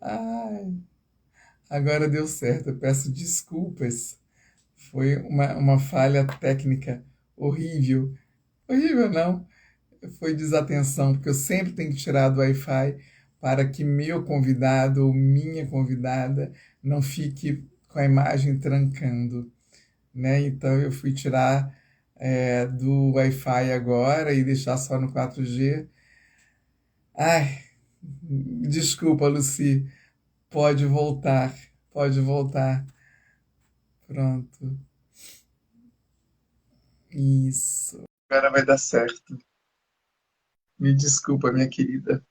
Ai, agora deu certo. Eu peço desculpas. Foi uma falha técnica horrível. Horrível não, foi desatenção, porque eu sempre tenho que tirar do Wi-Fi para que meu convidado ou minha convidada não fique com a imagem trancando, né? Então eu fui tirar do Wi-Fi agora e deixar só no 4G. Ai, desculpa, Luci. Pode voltar, pode voltar. Pronto. Isso. Agora vai dar certo. Me desculpa, minha querida.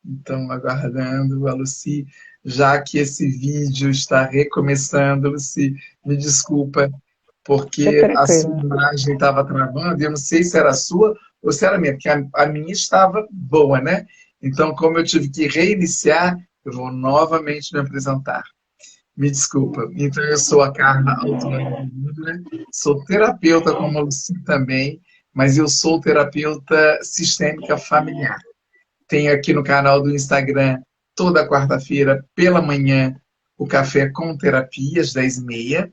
Então, aguardando a Lucy, já que esse vídeo está recomeçando, Lucy, me desculpa, Fica porque a sua tranquila. imagem estava travando, e eu não sei se era a sua ou se era a minha, porque a minha estava boa, né? Então, como eu tive que reiniciar, eu vou novamente me apresentar. Me desculpa. Então, eu sou a Carla Autuano de Lindner, sou terapeuta como a Lucy também, mas eu sou terapeuta sistêmica familiar. Tenho aqui no canal do Instagram, toda quarta-feira, pela manhã, o Café com Terapia, às 10h30.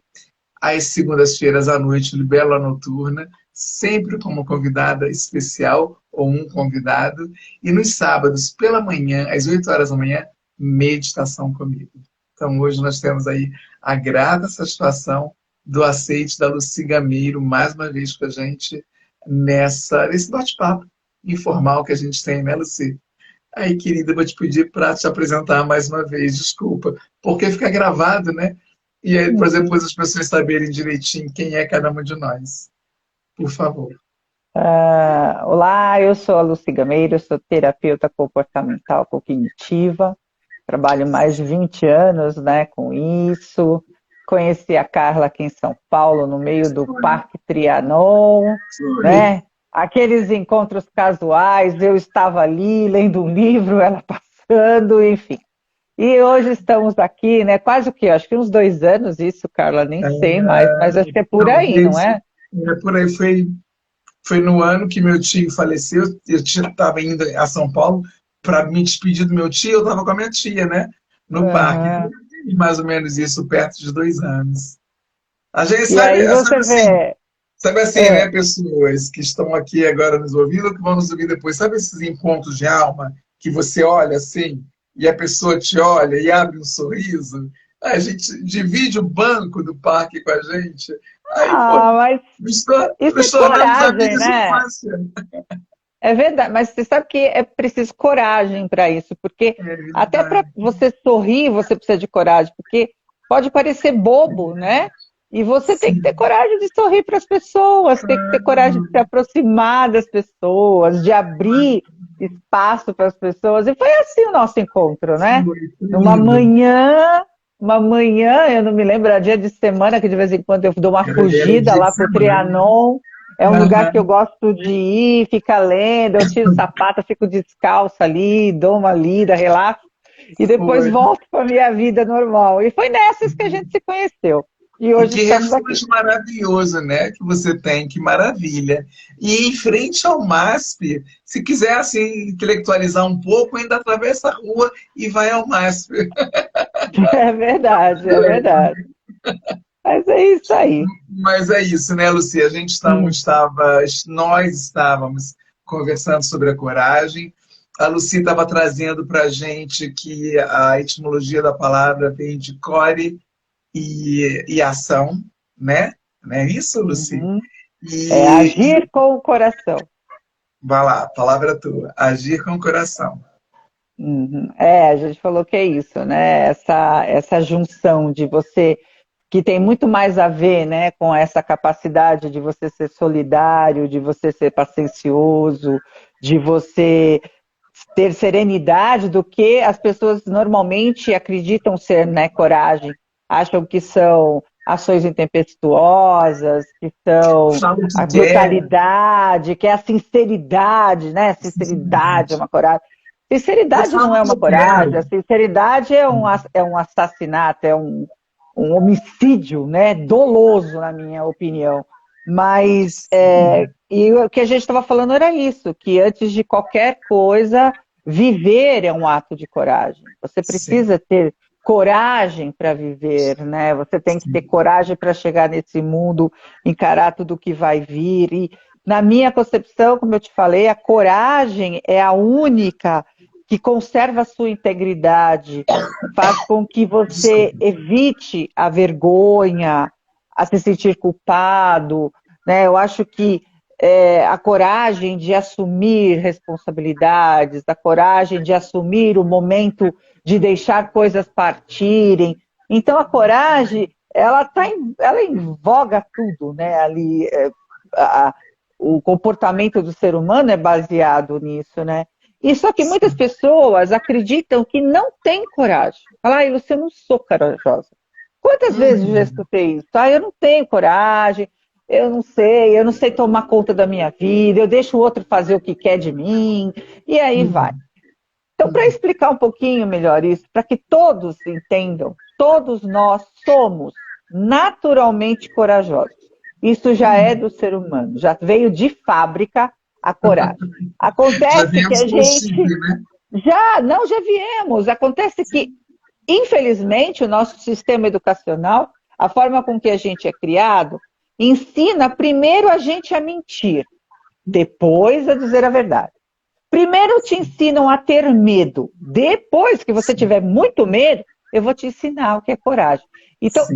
Às segundas-feiras à noite, Libélula Noturna, sempre com uma convidada especial ou um convidado. E nos sábados, pela manhã, às 8 horas da manhã, meditação comigo. Então, hoje nós temos aí a grata satisfação do aceite da Lucy Gameiro, mais uma vez com a gente nesse bate-papo informal que a gente tem, né, Lucy? Aí, querida, eu vou te pedir para te apresentar mais uma vez, desculpa, porque fica gravado, né? E aí, por exemplo, Uhum. depois as pessoas saberem direitinho quem é cada um de nós. Por favor. Olá, eu sou a Lucy Gameiro, sou terapeuta comportamental cognitiva, trabalho mais de 20 anos, né, com isso. Conheci a Carla aqui em São Paulo, no meio do Foi, Parque Trianon, foi. né? Aqueles encontros casuais, eu estava ali lendo um livro, ela passando, enfim. E hoje estamos aqui, né? Quase o quê? Acho que uns 2 anos isso, Carla, nem sei mais, mas acho que é por aí, não Talvez, é? por aí foi no ano que meu tio faleceu, eu estava indo a São Paulo para me despedir do meu tio, eu estava com a minha tia, né? No parque. Aham. E mais ou menos isso, perto de 2 anos. A gente E sabe, aí sabe você assim, vê, sabe assim, né, é, pessoas que estão aqui agora nos ouvindo, que vão nos ouvir depois, sabe esses encontros de alma que você olha assim, e a pessoa te olha e abre um sorriso? A gente divide o banco do parque com a gente. Aí, pô, mas isso é nos tornamos coragem, amigas de né? infância. É verdade, mas você sabe que é preciso coragem para isso, porque É até para verdade. você sorrir você precisa de coragem, porque pode parecer bobo, né? E você tem que ter Sim. coragem de sorrir para as pessoas, tem que ter coragem de se aproximar das pessoas, de abrir espaço para as pessoas. E foi assim o nosso encontro, né? Foi Numa lindo. manhã, uma manhã, eu não me lembro, era dia de semana, que de vez em quando eu dou uma Era um fugida dia de lá para o semana. Trianon. É um lugar que eu Aham, gosto de ir, ficar lendo, eu tiro o sapato, fico descalça ali, dou uma lida, relaxo, e depois foi. volto para a minha vida normal. E foi nessas que a gente se conheceu. E E hoje que estamos aqui. refúgio maravilhoso, né? Que você tem, que maravilha. E em frente ao MASP, se quiser assim, intelectualizar um pouco, ainda atravessa a rua e vai ao MASP. É verdade, é verdade. Mas é isso aí. Mas é isso, né, Lucia? Hum. Nós estávamos conversando sobre a coragem. A Lucia estava trazendo para a gente que a etimologia da palavra vem de core e ação, né? Não é isso, Lucy? Uhum. É E agir com o coração. vai lá, a palavra é tua. Agir com o coração. Uhum. É, a gente falou que é isso, né? Essa junção de você, que tem muito mais a ver, né, com essa capacidade de você ser solidário, de você ser paciencioso, de você ter serenidade do que as pessoas normalmente acreditam ser, né, coragem. Acham que são ações intempestuosas, que são Fala o a que quer, brutalidade, que é a sinceridade, né? Sinceridade é sinceridade. uma coragem. Eu Sinceridade falo não o é que uma eu coragem, quero. a sinceridade é um assassinato, é um homicídio, né? Doloso, na minha opinião. Mas Sim. e o que a gente estava falando era isso, que antes de qualquer coisa viver é um ato de coragem. Você precisa ter coragem para viver, né? Você tem que ter coragem para chegar nesse mundo, encarar tudo que vai vir. E, na minha concepção, como eu te falei, a coragem é a única que conserva a sua integridade, faz com que você evite a vergonha, a se sentir culpado, né? Eu acho que a coragem de assumir responsabilidades, a coragem de assumir o momento de deixar coisas partirem. Então, a coragem, ela invoga tudo, né? Ali, o comportamento do ser humano é baseado nisso, né? E só que muitas pessoas acreditam que não têm coragem. Falam, Lúcia, eu não sou corajosa. Quantas vezes eu já escutei isso? Eu não tenho coragem, eu não sei tomar conta da minha vida, eu deixo o outro fazer o que quer de mim, e aí vai. Então, para explicar um pouquinho melhor isso, para que todos entendam, todos nós somos naturalmente corajosos. Isso já é do ser humano, já veio de fábrica a coragem. Acontece que a gente... né? Já viemos. Acontece que, infelizmente, o nosso sistema educacional, a forma com que a gente é criado, ensina primeiro a gente a mentir, depois a dizer a verdade. Primeiro te ensinam a ter medo, depois que você tiver muito medo, eu vou te ensinar o que é coragem. Então,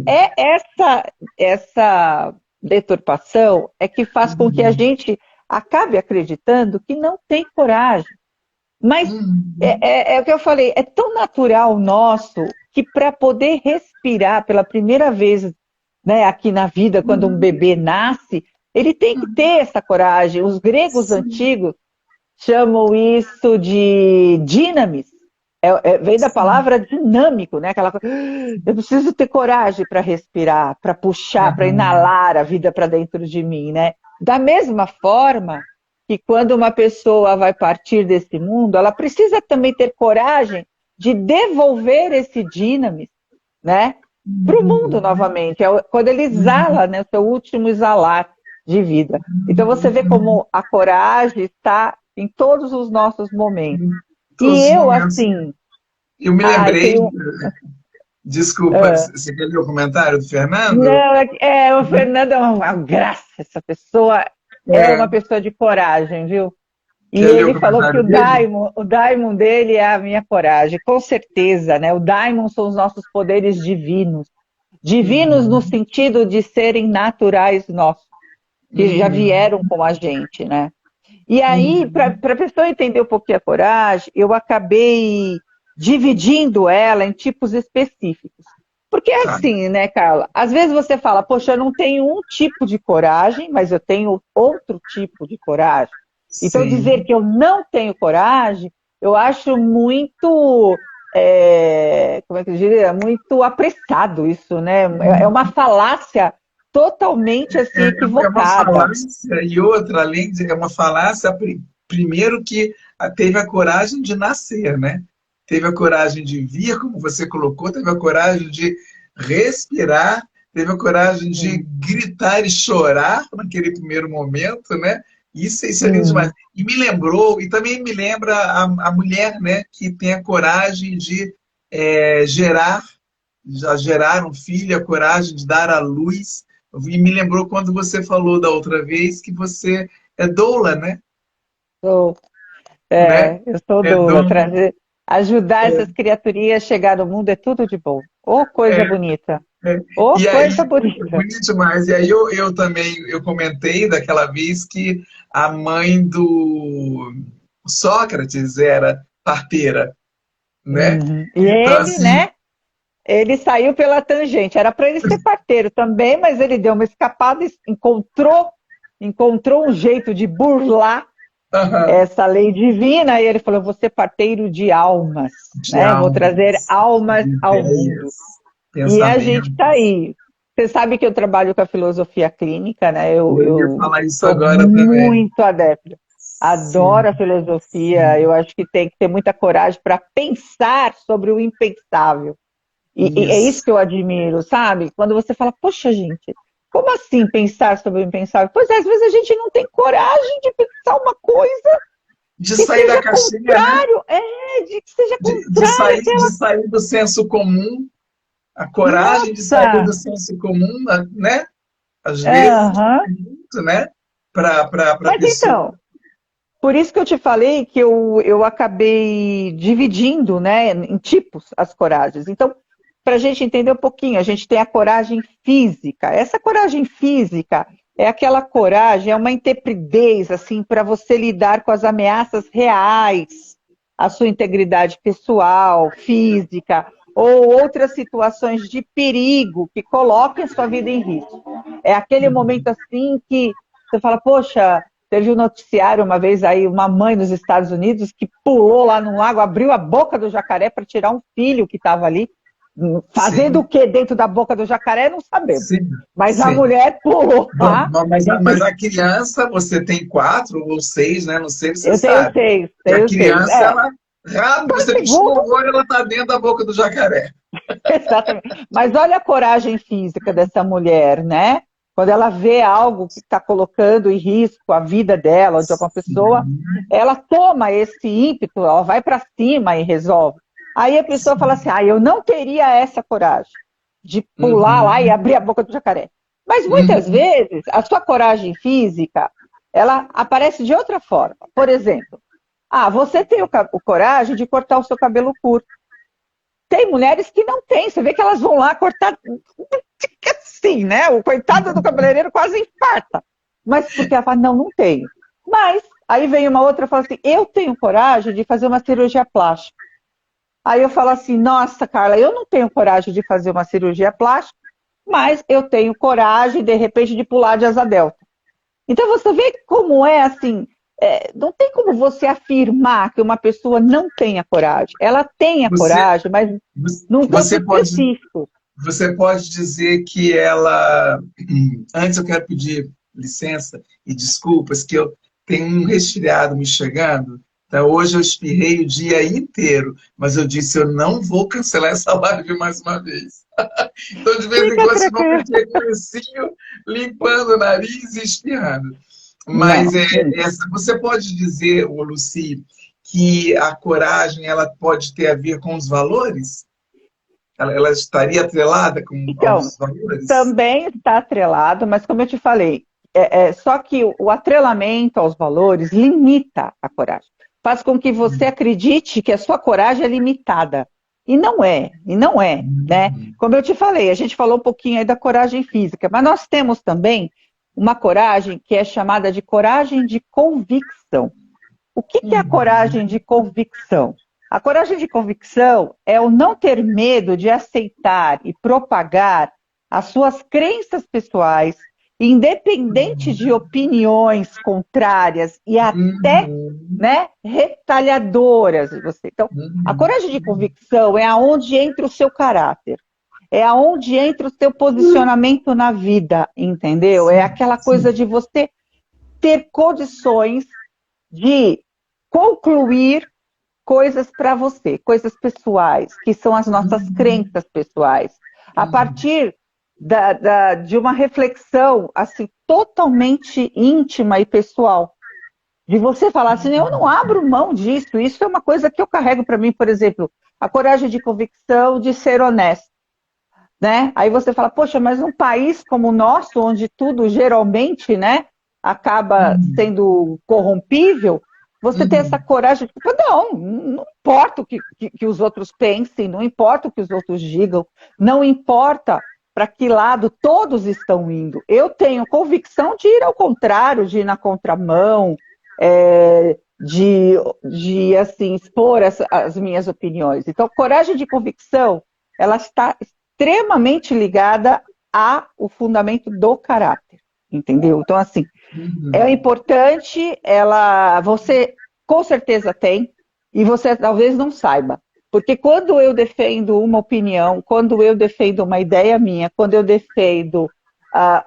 essa deturpação é que faz com que a gente acabe acreditando que não tem coragem. Mas é o que eu falei, é tão natural nosso que para poder respirar pela primeira vez, né, aqui na vida, quando um bebê nasce, ele tem que ter essa coragem. Os gregos antigos chamam isso de dinamis. Vem da palavra dinâmico, né? Aquela coisa, eu preciso ter coragem para respirar, para puxar, para inalar a vida para dentro de mim, né? Da mesma forma que quando uma pessoa vai partir desse mundo, ela precisa também ter coragem de devolver esse dinamis, né? Para o mundo novamente. Quando ele exala, né? O seu último exalar de vida. Então você vê como a coragem está em todos os nossos momentos. Assim... Eu me lembrei... Desculpa, você quer ler o comentário do Fernando? Não, o Fernando é uma graça, essa pessoa é uma pessoa de coragem, viu? E ele falou que o daimon dele é a minha coragem, com certeza, né? O daimon são os nossos poderes divinos. Divinos no sentido de serem naturais nossos, que já vieram com a gente, né? E aí, para a pessoa entender um pouquinho a coragem, eu acabei dividindo ela em tipos específicos. Porque é assim, né, Carla? Às vezes você fala, poxa, eu não tenho um tipo de coragem, mas eu tenho outro tipo de coragem. Então, dizer que eu não tenho coragem, eu acho muito, como é que eu diria? Muito apressado isso, né? É uma falácia totalmente assim, equivocada. É uma falácia, e outra, além de é uma falácia, primeiro que teve a coragem de nascer, né? Teve a coragem de vir, como você colocou, teve a coragem de respirar, teve a coragem de gritar e chorar naquele primeiro momento, né? Isso é lindo demais. E me lembrou, e também me lembra a mulher, né, que tem a coragem de gerar um filho, a coragem de dar à luz. E me lembrou quando você falou da outra vez que você é doula, né? Sou. Né? Eu sou doula. Ajudar essas criaturinhas a chegar no mundo é tudo de bom. Ô, coisa bonita. Ô, coisa bonita. Bonito demais. E aí eu também comentei daquela vez que a mãe do Sócrates era parteira, né? E então, ele, assim, né? Ele saiu pela tangente. Era para ele ser parteiro também, mas ele deu uma escapada, encontrou um jeito de burlar essa lei divina, e ele falou, vou ser parteiro de almas, né? Vou trazer almas ao mundo. E a gente está aí. Você sabe que eu trabalho com a filosofia clínica, né? Eu ia falar isso sou agora muito adepta. Adoro a filosofia. Eu acho que tem que ter muita coragem para pensar sobre o impensável. E é isso que eu admiro, sabe? Quando você fala, poxa, gente, como assim pensar sobre o impensável? Pois é, às vezes a gente não tem coragem de pensar uma coisa de que sair da seja caixinha, né? contrário, de que seja contrário De àquela... sair do senso comum, a coragem de sair Nossa! do senso comum, né? Às vezes, Aham. muito, né? Para a Mas pessoa. então, por isso que eu te falei que eu acabei dividindo, né, em tipos as coragens. Então, para a gente entender um pouquinho, a gente tem a coragem física. Essa coragem física é aquela coragem, é uma intrepidez, assim, para você lidar com as ameaças reais, a sua integridade pessoal, física, ou outras situações de perigo que colocam sua vida em risco. É aquele momento, assim, que você fala, poxa, teve um noticiário uma vez aí, uma mãe nos Estados Unidos que pulou lá no lago, abriu a boca do jacaré para tirar um filho que estava ali. Fazendo o Sim, que dentro da boca do jacaré, não sabemos. sim, Mas a sim. mulher pulou lá. Mas a criança, você tem 4 ou 6, né? Não sei se você Eu tenho sabe. seis, Que a tenho seis. criança, ela rápido, Dois você piscou segundos, o olho, ela está dentro da boca do jacaré. exatamente. Mas olha a coragem física dessa mulher, né? Quando ela vê algo que está colocando em risco a vida dela ou de alguma pessoa, Sim, ela toma esse ímpeto, ela vai para cima e resolve. Aí a pessoa fala assim: sim. eu não teria essa coragem de pular lá e Uhum, abrir a boca do jacaré. Mas muitas uhum. vezes a sua coragem física, ela aparece de outra forma. Por exemplo, você tem o coragem de cortar o seu cabelo curto. Tem mulheres que não têm, você vê que elas vão lá cortar assim, né? O coitado do cabeleireiro quase infarta. Mas porque ela fala, não, não tenho. Mas aí vem uma outra e fala assim, eu tenho coragem de fazer uma cirurgia plástica. Aí eu falo assim, nossa, Carla, eu não tenho coragem de fazer uma cirurgia plástica, mas eu tenho coragem, de repente, de pular de asa delta. Então você vê como é assim, não tem como você afirmar que uma pessoa não tenha coragem. Ela tem a Você, coragem, mas num campo você pode, específico. você pode dizer que ela. Antes eu quero pedir licença e desculpas, que eu tenho um resfriado me chegando. Então, hoje eu espirrei o dia inteiro, mas eu disse eu não vou cancelar essa live mais uma vez. Então, de vez em Fica quando, vocês vão tranquilo. me ver com o lencinho, limpando o nariz e espirrando. Mas Não. você pode dizer, ô Luci, que a coragem ela pode ter a ver com os valores? Ela estaria atrelada Então, aos valores? também está atrelado, mas como eu te falei, só que o atrelamento aos valores limita a coragem. Faz com que você acredite que a sua coragem é limitada. E não é, né? Hum, Como eu te falei, a gente falou um pouquinho aí da coragem física, mas nós temos também uma coragem que é chamada de coragem de convicção. O que é a coragem de convicção? A coragem de convicção é o não ter medo de aceitar e propagar as suas crenças pessoais, independente de opiniões contrárias e até, hum, né, retalhadoras de você. Então, a hum, coragem de convicção é aonde entra o seu caráter, é aonde entra o seu posicionamento na vida, entendeu? É sim, aquela coisa sim. de você ter condições de concluir coisas para você, coisas pessoais, que são as nossas Hum, crenças pessoais. A hum, partir de uma reflexão assim totalmente íntima e pessoal. De você falar assim, eu não abro mão disso, isso é uma coisa que eu carrego para mim, por exemplo, a coragem de convicção de ser honesto. Né? Aí você fala, poxa, mas num país como o nosso, onde tudo geralmente, né, acaba hum, sendo corrompível, você tem essa hum, coragem de falar, não, não importa o que os outros pensem, não importa o que os outros digam, não importa para que lado todos estão indo. Eu tenho convicção de ir ao contrário, de ir na contramão, de assim, expor as minhas opiniões. Então, coragem de convicção, ela está extremamente ligada ao fundamento do caráter, entendeu? Então, assim, é hum. importante, você com certeza tem, e você talvez não saiba. Porque quando eu defendo uma opinião, quando eu defendo uma ideia minha, quando eu defendo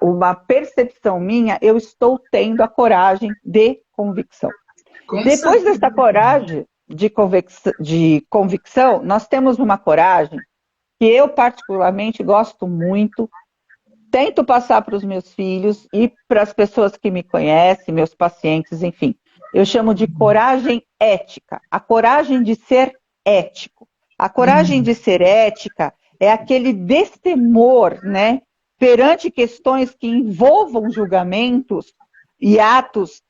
uma percepção minha, eu estou tendo a coragem de convicção. Com Depois dessa certeza. coragem de convicção, nós temos uma coragem que eu particularmente gosto muito, tento passar para os meus filhos e para as pessoas que me conhecem, meus pacientes, enfim. eu chamo de coragem ética, a coragem de ser ético. A coragem de ser ética é aquele destemor, né, perante questões que envolvam julgamentos e atos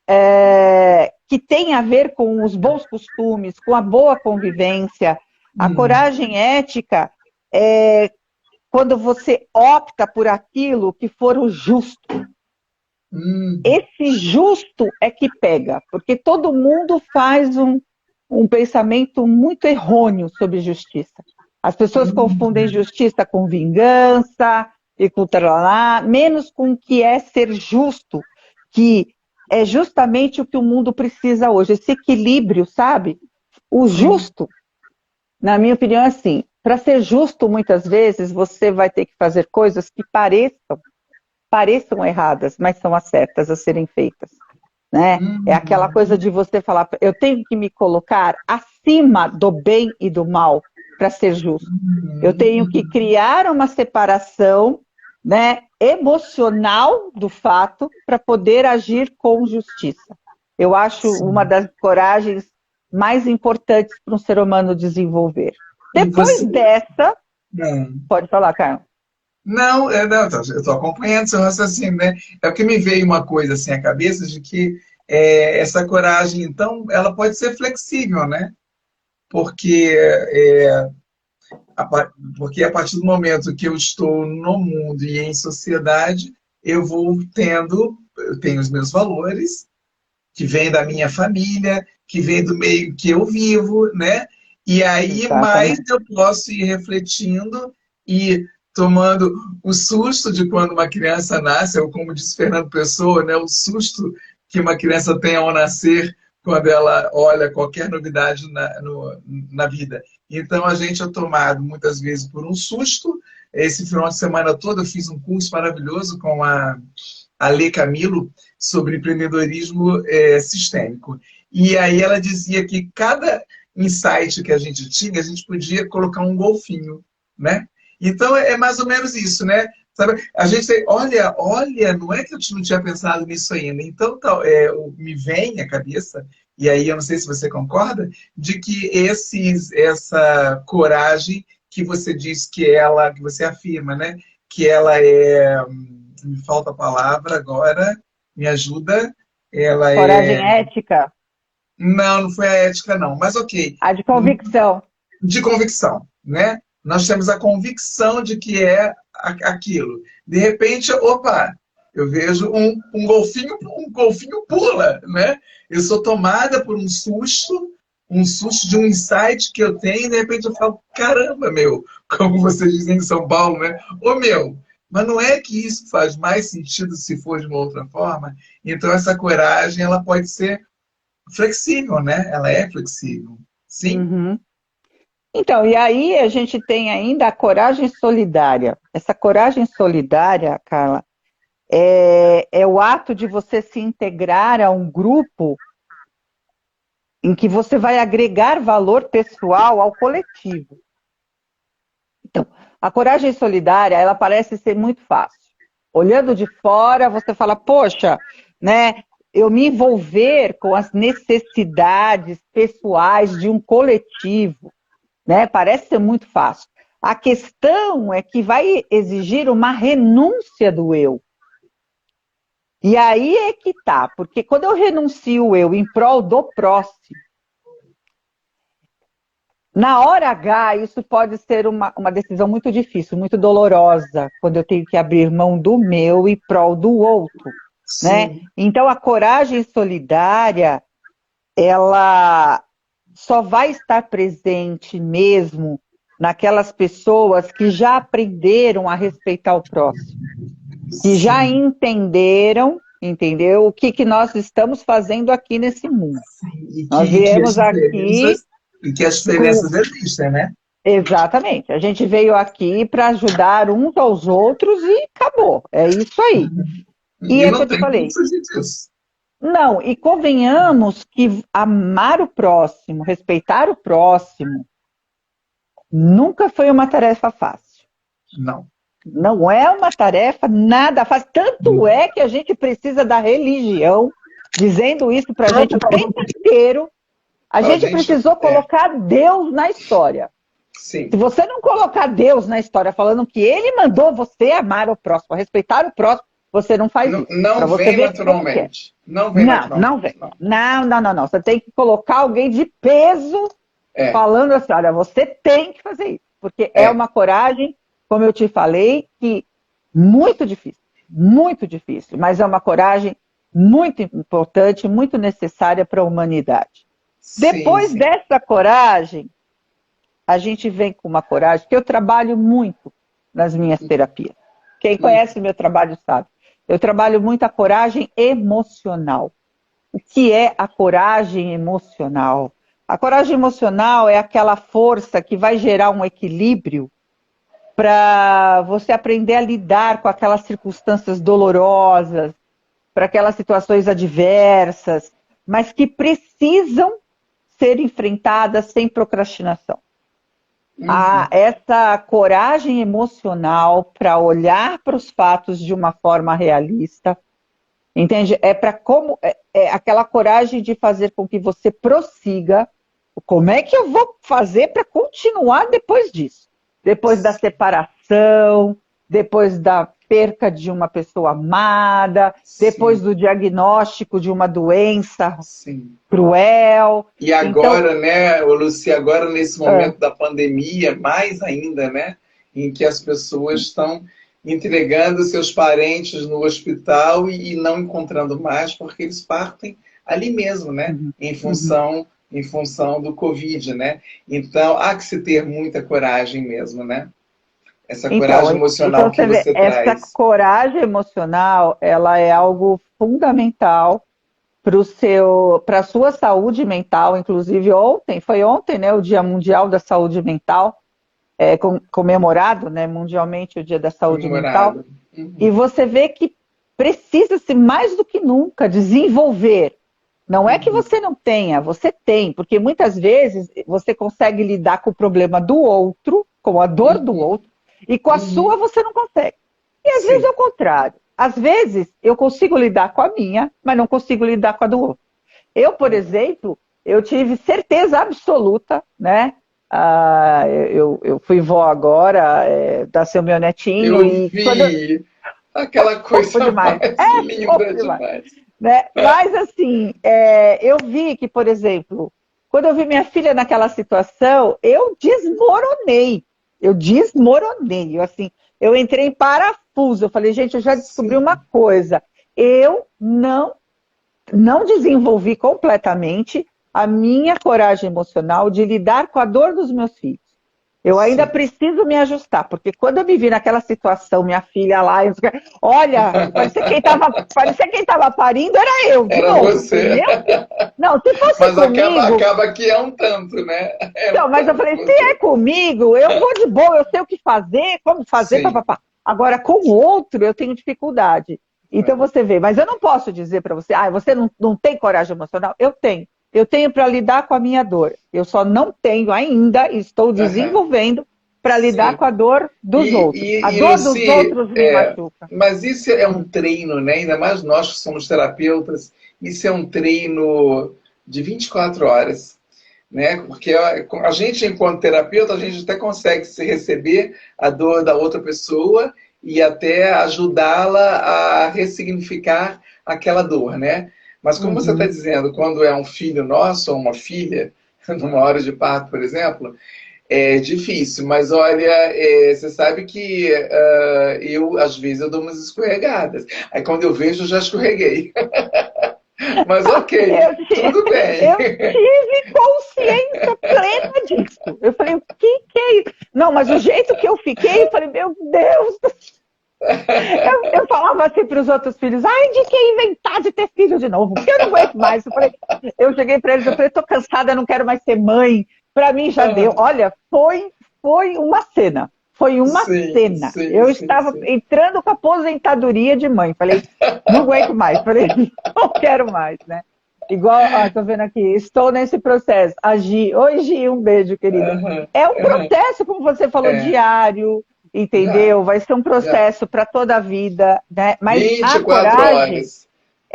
que têm a ver com os bons costumes, com a boa convivência. A coragem ética é quando você opta por aquilo que for o justo. Esse justo é que pega, porque todo mundo faz um pensamento muito errôneo sobre justiça. As pessoas confundem justiça com vingança e com tralá, menos com o que é ser justo, que é justamente o que o mundo precisa hoje, esse equilíbrio, sabe? O justo, na minha opinião, é assim, para ser justo, muitas vezes, você vai ter que fazer coisas que pareçam erradas, mas são as certas a serem feitas. Né? É aquela coisa de você falar, eu tenho que me colocar acima do bem e do mal para ser justo. Eu tenho que criar uma separação, né, emocional do fato para poder agir com justiça. Eu acho uma das coragens mais importantes para um ser humano desenvolver. Depois dessa... Pode falar, Carlos. Não, eu estou acompanhando seu raciocínio, né? É porque me veio uma coisa assim à cabeça de que essa coragem, então, ela pode ser flexível, né? Porque, porque a partir do momento que eu estou no mundo e em sociedade, eu tenho os meus valores, que vêm da minha família, que vêm do meio que eu vivo, né? E aí, mais eu posso ir refletindo e tomando o susto de quando uma criança nasce, ou como disse Fernando Pessoa, né, o susto que uma criança tem ao nascer quando ela olha qualquer novidade na vida. Então, a gente é tomado muitas vezes por um susto. Esse final de semana todo eu fiz um curso maravilhoso com a Lê Camilo sobre empreendedorismo sistêmico. E aí ela dizia que cada insight que a gente tinha, a gente podia colocar um golfinho, né? Então, é mais ou menos isso, né? Sabe? A gente tem, olha, não é que eu não tinha pensado nisso ainda. Então, me vem à cabeça, e aí eu não sei se você concorda, de que essa coragem que você diz que você afirma, né? Que ela me falta a palavra agora, me ajuda, ela coragem ética? Não foi a ética, não, mas ok. A de convicção. De convicção, né? Nós temos a convicção de que é aquilo. De repente, opa, eu vejo um golfinho pula, né? Eu sou tomada por um susto de um insight que eu tenho, e de repente eu falo, caramba, meu, como vocês dizem em São Paulo, né? Ô, meu, mas não é que isso faz mais sentido se for de uma outra forma? Então, essa coragem, ela pode ser flexível, né? Ela é flexível. Sim? Uhum. Então, e aí a gente tem ainda a coragem solidária. Essa coragem solidária, Carla, é o ato de você se integrar a um grupo em que você vai agregar valor pessoal ao coletivo. Então, a coragem solidária, ela parece ser muito fácil. Olhando de fora, você fala, poxa, né, eu me envolver com as necessidades pessoais de um coletivo, né? Parece ser muito fácil. A questão é que vai exigir uma renúncia do eu. E aí é que tá, porque quando eu renuncio o eu em prol do próximo, na hora H, isso pode ser uma decisão muito difícil, muito dolorosa, quando eu tenho que abrir mão do meu em prol do outro, né? Então, a coragem solidária, ela só vai estar presente mesmo naquelas pessoas que já aprenderam a respeitar o próximo, que já entenderam, entendeu? O que nós estamos fazendo aqui nesse mundo. Nós viemos aqui... E que as diferenças existem, né? Exatamente. A gente veio aqui para ajudar uns aos outros e acabou. É isso aí. E é o que eu te falei. Não, e convenhamos que amar o próximo, respeitar o próximo, nunca foi uma tarefa fácil. Não. Não é uma tarefa nada fácil. Tanto é que a gente precisa da religião dizendo isso para a gente o tempo inteiro. A gente precisou colocar Deus na história. Sim. Se você não colocar Deus na história, falando que Ele mandou você amar o próximo, respeitar o próximo, você não faz isso. Não vem naturalmente. Não vem naturalmente. Não vem. Não. Você tem que colocar alguém de peso falando assim, olha, você tem que fazer isso. Porque é uma coragem, como eu te falei, que muito difícil, mas é uma coragem muito importante, muito necessária para a humanidade. Depois dessa coragem, a gente vem com uma coragem, que eu trabalho muito nas minhas terapias. Quem conhece meu trabalho sabe. Eu trabalho muito a coragem emocional. O que é a coragem emocional? A coragem emocional é aquela força que vai gerar um equilíbrio para você aprender a lidar com aquelas circunstâncias dolorosas, para aquelas situações adversas, mas que precisam ser enfrentadas sem procrastinação. Essa coragem emocional para olhar para os fatos de uma forma realista, entende? É aquela coragem de fazer com que você prossiga. Como é que eu vou fazer para continuar depois disso? Depois da separação, depois da perca de uma pessoa amada, depois do diagnóstico de uma doença cruel. E agora, né, Lucy, agora nesse momento da pandemia, mais ainda, né, em que as pessoas estão entregando seus parentes no hospital e não encontrando mais, porque eles partem ali mesmo, né, em função do Covid, né? Então, há que se ter muita coragem mesmo, né? Essa coragem emocional que você traz. Essa coragem emocional, ela é algo fundamental para a sua saúde mental. Inclusive, foi ontem, né, o Dia Mundial da Saúde Mental, comemorado, né, mundialmente o Dia da Saúde Mental. E você vê que precisa-se mais do que nunca desenvolver. Não é que você não tenha, você tem, porque muitas vezes você consegue lidar com o problema do outro, com a dor do outro, e com a sua você não consegue. E às vezes é o contrário. Às vezes eu consigo lidar com a minha, mas não consigo lidar com a do outro. Eu, por exemplo, eu tive certeza absoluta, né? Eu fui vó agora, nasceu meu netinho. Eu vi aquela coisa demais. Linda demais. Né? Mas assim, eu vi que, por exemplo, quando eu vi minha filha naquela situação, eu desmoronei. Eu entrei em parafuso. Eu falei, gente, eu já descobri uma coisa. Eu não desenvolvi completamente a minha coragem emocional de lidar com a dor dos meus filhos. Eu ainda preciso me ajustar, porque quando eu me vi naquela situação, minha filha lá, olha, parecia quem estava parindo era eu, de novo. Você. Entendeu? Não, se fosse mas comigo... acaba que é um tanto, né? Não, mas eu falei, se é comigo, eu vou de boa, eu sei o que fazer, como fazer, papapá. Agora, com o outro, eu tenho dificuldade. Então, você vê, mas eu não posso dizer para você, você não tem coragem emocional? Eu tenho. Eu tenho para lidar com a minha dor. Eu só não tenho ainda, estou desenvolvendo para lidar com a dor dos outros. A dor dos outros me machuca. Mas isso é um treino, né? Ainda mais nós que somos terapeutas, isso é um treino de 24 horas. Né? Porque a gente, enquanto terapeuta, a gente até consegue se receber a dor da outra pessoa e até ajudá-la a ressignificar aquela dor, né? Mas como você está dizendo, quando é um filho nosso ou uma filha, numa hora de parto, por exemplo, é difícil. Mas olha, você sabe que às vezes, eu dou umas escorregadas. Aí quando eu vejo, eu já escorreguei. Mas ok, tudo bem. Eu tive consciência plena disso. Eu falei, o que é isso? Não, mas o jeito que eu fiquei, eu falei, meu Deus do céu. Eu falava assim para os outros filhos, de que inventar de ter filho de novo, porque eu não aguento mais. Eu cheguei para eles, eu falei, estou cansada, não quero mais ser mãe. Para mim já deu. Olha, foi uma cena. Foi uma cena. Eu estava entrando com a aposentadoria de mãe. Falei, não aguento mais. Falei, não quero mais, né? Igual, estou vendo aqui, estou nesse processo. A Gi, oi Gi, um beijo, querida. É um processo, como você falou, diário. Entendeu? Vai ser um processo para toda a vida, né? Mas 24 horas.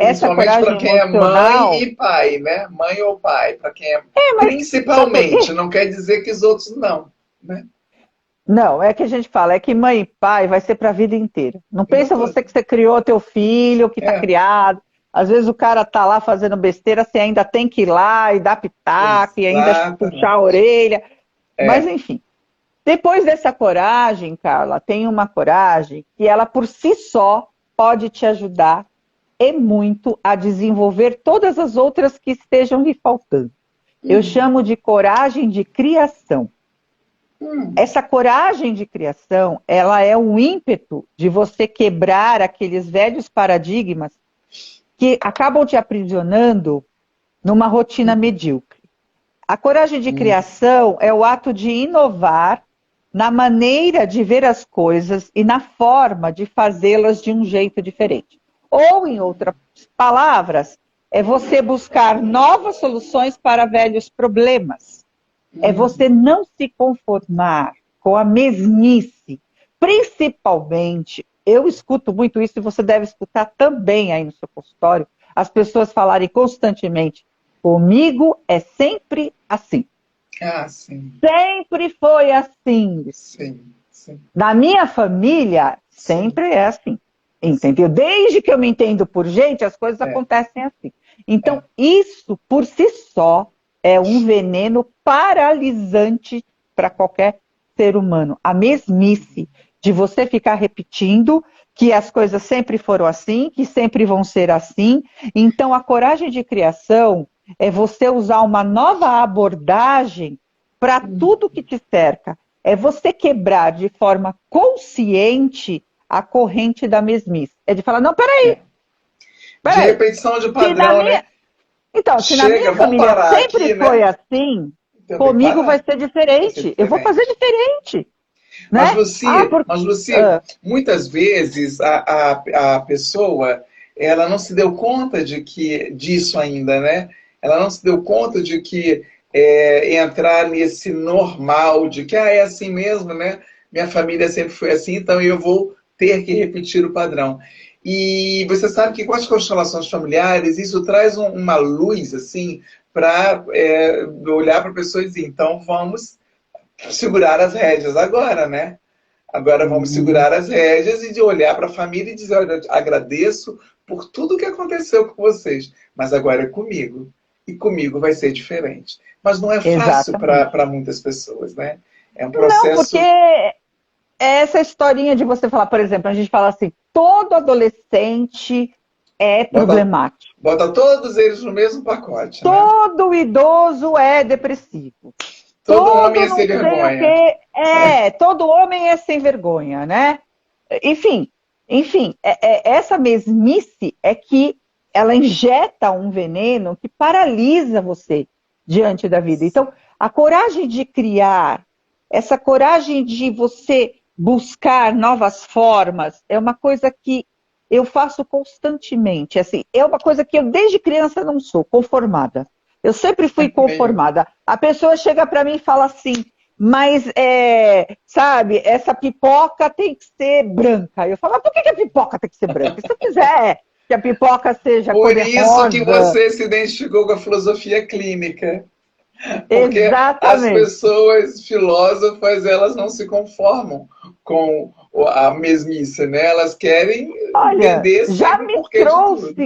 essa Principalmente para coragem quem é mãe emocional... e pai, né? Mãe ou pai, para quem é. Mas sabe por Principalmente, quê? não quer dizer que os outros não, né? Não, é que a gente fala, é que mãe e pai vai ser para a vida inteira. Não Vida pensa toda. você que você criou teu filho, que está É, criado. Às vezes o cara tá lá fazendo besteira, você ainda tem que ir lá e dar pitaco e ainda puxar a exatamente. orelha. Mas É. enfim, depois dessa coragem, Carla, tem uma coragem que ela por si só pode te ajudar e muito a desenvolver todas as outras que estejam lhe faltando. Eu Hum, chamo de coragem de criação. hum, Essa coragem de criação, ela é um ímpeto de você quebrar aqueles velhos paradigmas que acabam te aprisionando numa rotina medíocre. A coragem de hum, criação é o ato de inovar na maneira de ver as coisas e na forma de fazê-las de um jeito diferente. Ou, em outras palavras, é você buscar novas soluções para velhos problemas. É hum. você não se conformar com a mesmice. Principalmente, eu escuto muito isso e você deve escutar também aí no seu consultório, as pessoas falarem constantemente: comigo é sempre assim. Ah, sim, Sempre foi assim. sim, sim, Na minha família, sim, sempre é assim. sim. Entendeu? Desde que eu me entendo por gente, as coisas É, acontecem assim. Então, é. isso por si só é um veneno paralisante para qualquer ser humano. A mesmice de você ficar repetindo que as coisas sempre foram assim, que sempre vão ser assim. Então, a coragem de criação é você usar uma nova abordagem para tudo que te cerca. É você quebrar de forma consciente a corrente da mesmice. É de falar, não, É. De peraí. repetição de Se na padrão, né? minha, então, se na Chega, minha vamos família parar sempre aqui, foi né? assim, Então tem que comigo vai parar. ser Vai ser diferente. Eu vou fazer diferente. diferente, Mas né? Ah, Luci, por... mas Luci, ah, muitas vezes a pessoa ela não se deu conta de que disso ainda, né? Ela não se deu conta de que entrar nesse normal, de que é assim mesmo, né? Minha família sempre foi assim, então eu vou ter que repetir o padrão. E você sabe que com as constelações familiares, isso traz uma luz, assim, para olhar para a pessoa e dizer, então vamos segurar as rédeas agora, né? Agora vamos uhum, segurar as rédeas e de olhar para a família e dizer, olha, agradeço por tudo que aconteceu com vocês, mas agora é comigo. E comigo vai ser diferente. Mas não é fácil exatamente. para muitas pessoas, né? É um Não, porque processo. essa historinha de você falar, por exemplo, a gente fala assim, todo adolescente é Bota, problemático. bota todos eles no mesmo pacote, né? Todo idoso é depressivo. Todo homem Todo é sem não sei o vergonha. que todo homem é sem vergonha, né? Enfim, essa mesmice é que ela injeta um veneno que paralisa você diante da vida. Então, a coragem de criar, essa coragem de você buscar novas formas, é uma coisa que eu faço constantemente. Assim, é uma coisa que eu desde criança não sou conformada. Eu sempre fui Meio. conformada. A pessoa chega para mim e fala assim: mas, sabe, essa pipoca tem que ser branca. Eu falo, mas por que a pipoca tem que ser branca? Se eu quiser que a pipoca seja Por isso que cor-de-rosa, você se identificou com a filosofia clínica. Porque as exatamente. pessoas filósofas, elas não se conformam com a mesmice, né? Elas querem Olha, entender sempre o porquê de tudo.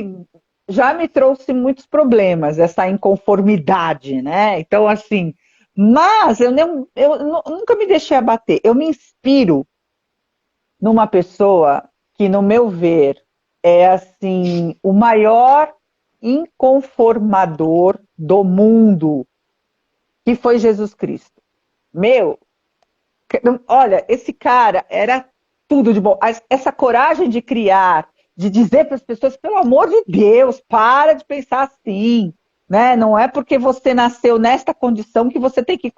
já me trouxe muitos problemas, essa inconformidade, né? Então, assim, mas nunca me deixei abater. Eu me inspiro numa pessoa que, no meu ver, é assim o maior inconformador do mundo, que foi Jesus Cristo. Meu, olha, esse cara era tudo de bom. Essa coragem de criar, de dizer para as pessoas, pelo amor de Deus, para de pensar assim, né? Não é porque você nasceu nesta condição que você tem que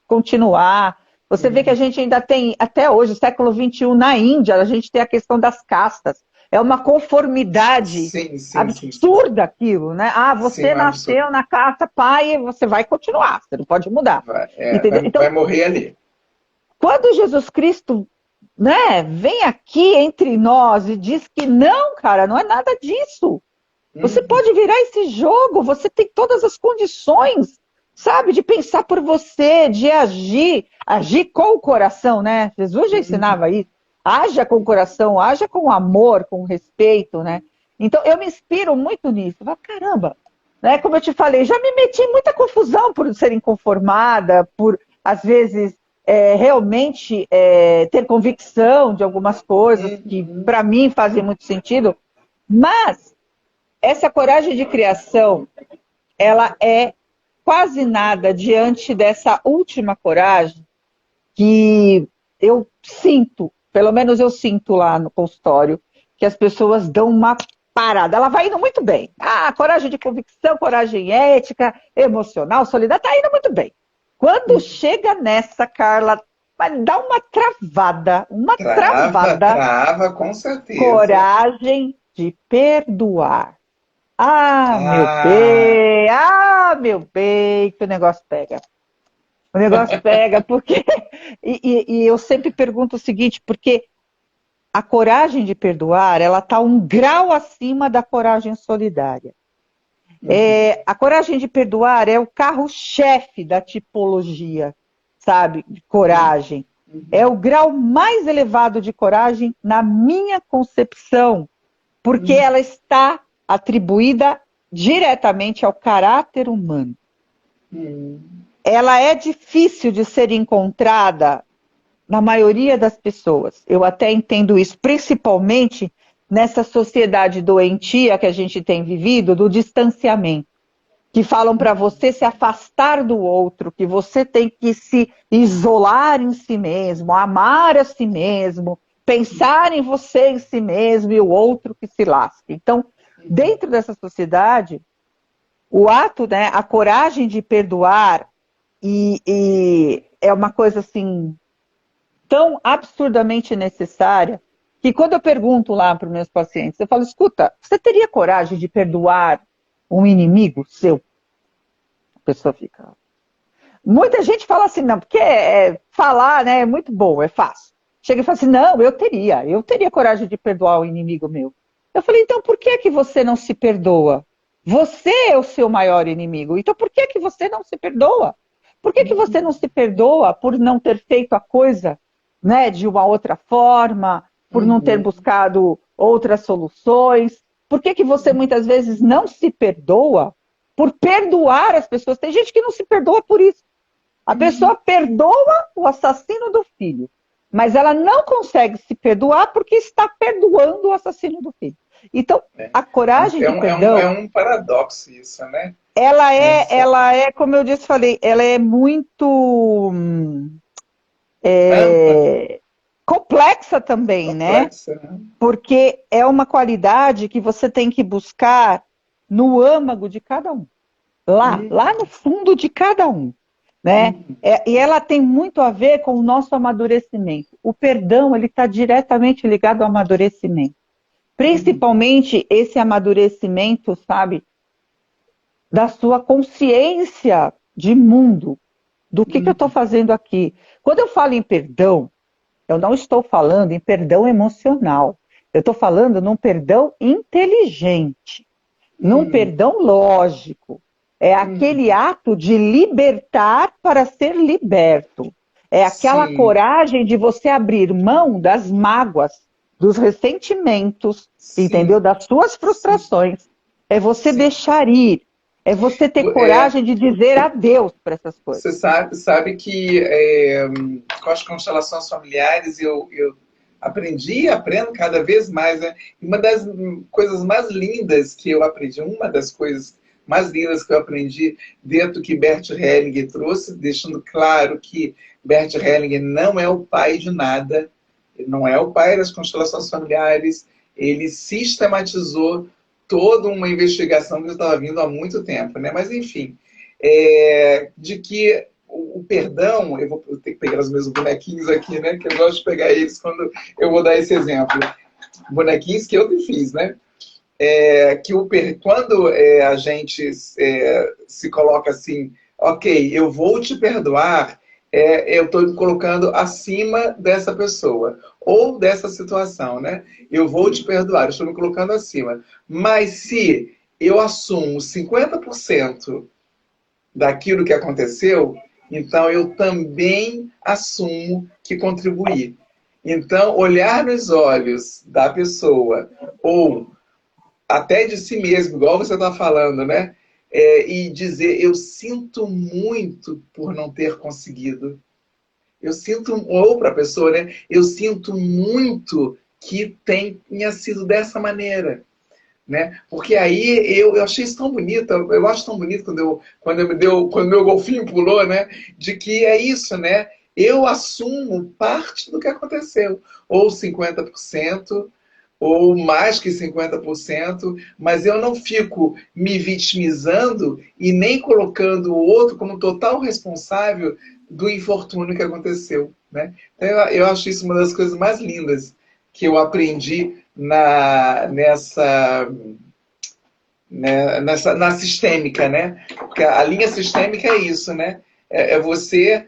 continuar. Você vê que a gente ainda tem, até hoje, século XXI, na Índia, a gente tem a questão das castas. É uma conformidade Sim, sim, sim, sim. absurda aquilo, né? Ah, Sim, você um absurdo. nasceu na casta pai e você vai continuar, você não pode mudar. Entendeu? Vai Então, morrer ali. quando Jesus Cristo, né, vem aqui entre nós e diz que não, cara, não é nada disso. Você pode virar esse jogo, você tem todas as condições, sabe, de pensar por você, de agir com o coração, né? Jesus já ensinava isso. Haja com o coração, haja com amor, com respeito, né? Então, eu me inspiro muito nisso. Caramba, né? Como eu te falei, já me meti em muita confusão por ser inconformada, por, às vezes, realmente ter convicção de algumas coisas que, para mim, fazem muito sentido. Mas essa coragem de criação, ela é quase nada diante dessa última coragem que eu sinto, pelo menos eu sinto lá no consultório, que as pessoas dão uma parada. Ela vai indo muito bem. Ah, coragem de convicção, coragem ética, emocional, solidária, tá indo muito bem. Quando chega nessa, Carla, vai dar uma travada, Trava, com certeza. Coragem de perdoar. Ah, Meu bem, que o negócio pega. O negócio pega, porque. E eu sempre pergunto o seguinte, porque a coragem de perdoar, ela está um grau acima da coragem solidária. A coragem de perdoar é o carro-chefe da tipologia, sabe? De coragem. É o grau mais elevado de coragem na minha concepção, porque ela está atribuída diretamente ao caráter humano. Ela é difícil de ser encontrada na maioria das pessoas. Eu até entendo isso, principalmente nessa sociedade doentia que a gente tem vivido, do distanciamento. Que falam para você se afastar do outro, que você tem que se isolar em si mesmo, amar a si mesmo, pensar em você em si mesmo e o outro que se lasque. Então, dentro dessa sociedade, o ato, né, a coragem de perdoar e é uma coisa assim tão absurdamente necessária que quando eu pergunto lá para os meus pacientes, eu falo, escuta, você teria coragem de perdoar um inimigo seu? A pessoa fica... Muita gente fala assim, não, porque falar, né, é muito bom, é fácil. Chega e fala assim, não, eu teria coragem de perdoar o inimigo meu. Eu falei, então por que que você não se perdoa? Você é o seu maior inimigo, então por que que você não se perdoa? Por que que você não se perdoa por não ter feito a coisa, né, de uma outra forma, por não ter buscado outras soluções? Por que que você muitas vezes não se perdoa por perdoar as pessoas? Tem gente que não se perdoa por isso. A pessoa perdoa o assassino do filho, mas ela não consegue se perdoar porque está perdoando o assassino do filho. Então, a coragem de perdão... É um paradoxo isso, né? Ela é, como eu disse, falei, ela é muito complexa também, complexa, né? Porque é uma qualidade que você tem que buscar no âmago de cada um. Lá no fundo de cada um. Né? E ela tem muito a ver com o nosso amadurecimento. O perdão, ele está diretamente ligado ao amadurecimento. Principalmente esse amadurecimento, sabe, da sua consciência de mundo, do que eu estou fazendo aqui. Quando eu falo em perdão, eu não estou falando em perdão emocional. Eu estou falando num perdão inteligente, num perdão lógico. É aquele ato de libertar para ser liberto. É aquela coragem de você abrir mão das mágoas, dos ressentimentos, entendeu? Das suas frustrações. É você deixar ir. É você ter coragem de dizer adeus para essas coisas. Você sabe que com as constelações familiares eu aprendi e aprendo cada vez mais. Né? Uma das coisas mais lindas que eu aprendi, dentro que Bert Hellinger trouxe, deixando claro que Bert Hellinger não é o pai de nada, ele não é o pai das constelações familiares, ele sistematizou toda uma investigação que estava vindo há muito tempo, né? Mas enfim, de que o perdão, eu vou ter que pegar os meus bonequinhos aqui, né? Que eu gosto de pegar eles quando eu vou dar esse exemplo. Bonequinhos que eu que fiz, né? Quando a gente se coloca assim, ok, eu vou te perdoar, eu estou colocando acima dessa pessoa, ou dessa situação, né? Eu vou te perdoar, eu estou me colocando acima. Mas se eu assumo 50% daquilo que aconteceu, então eu também assumo que contribuí. Então, olhar nos olhos da pessoa, ou até de si mesmo, igual você está falando, né? E dizer, eu sinto muito por não ter conseguido. Eu sinto, ou para a pessoa, né? Eu sinto muito que tenha sido dessa maneira. Né? Porque aí eu achei isso tão bonito, eu acho tão bonito quando meu golfinho pulou, né? De que é isso, né? Eu assumo parte do que aconteceu, ou 50%, ou mais que 50%, mas eu não fico me vitimizando e nem colocando o outro como total responsável do infortúnio que aconteceu. Né? Então, eu acho isso uma das coisas mais lindas que eu aprendi na sistêmica, né? Porque a linha sistêmica é isso, né? É você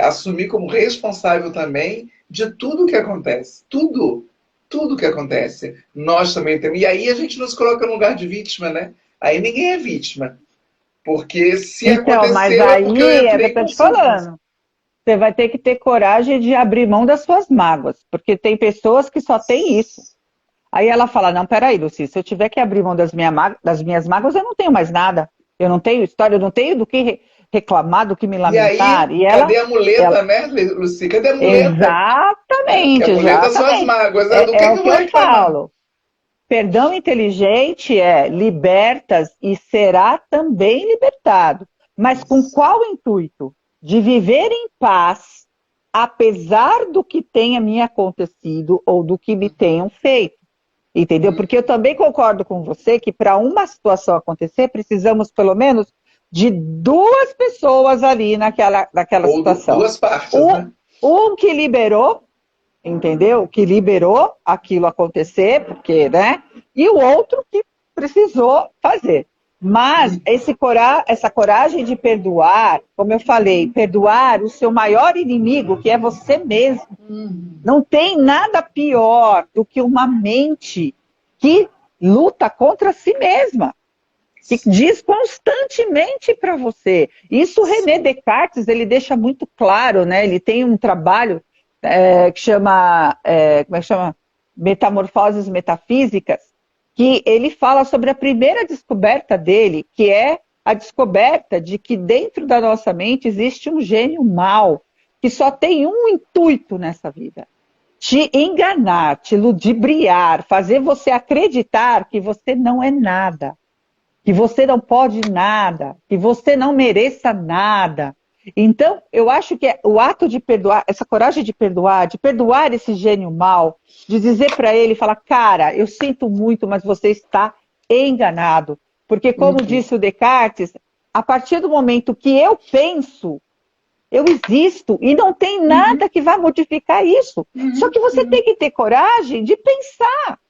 assumir como responsável também de tudo que acontece. Tudo que acontece. Nós também temos. E aí a gente não se coloca no lugar de vítima, né? Aí ninguém é vítima. Porque se Então, mas aconteceu é porque eu aí é o que eu entrei estou te consciente. falando. Você vai ter que ter coragem de abrir mão das suas mágoas, porque tem pessoas que só têm isso. Aí ela fala, não, peraí, Luci, se eu tiver que abrir mão das minhas mágoas, eu não tenho mais nada. Eu não tenho história, eu não tenho do que reclamar, do que me E aí, lamentar. E cadê a ela muleta, né, Luci? Cadê a muleta? Que a exatamente, muleta são as exatamente. mágoas. Né? Do É que o eu que vou eu reclamar? falo. Perdão inteligente é libertas e será também libertado. Mas com Isso. qual intuito? De viver em paz, apesar do que tenha me acontecido ou do que me tenham feito. Entendeu? Porque eu também concordo com você que para uma situação acontecer, precisamos pelo menos de duas pessoas ali naquela Ou situação. duas partes, Um, né? um que liberou, entendeu? Que liberou aquilo acontecer, porque, né? E o outro que precisou fazer. Mas E, essa coragem de perdoar, como eu falei, perdoar o seu maior inimigo, que é você mesmo. Não tem nada pior do que uma mente que luta contra si mesma, que diz constantemente para você. Isso René sim. Descartes ele deixa muito claro, né? Ele tem um trabalho que chama, como é que chama? Metamorfoses Metafísicas, que ele fala sobre a primeira descoberta dele, que é a descoberta de que dentro da nossa mente existe um gênio mau, que só tem um intuito nessa vida: te enganar, te ludibriar, fazer você acreditar que você não é nada, que você não pode nada, que você não mereça nada. Então, eu acho que o ato de perdoar, essa coragem de perdoar esse gênio mal, de dizer para ele, falar, cara, eu sinto muito, mas você está enganado. Porque, como Uhum, disse o Descartes, a partir do momento que eu penso, eu existo e não tem uhum, nada que vá modificar isso. Só uhum, que você tem uhum. que ter coragem de pensar.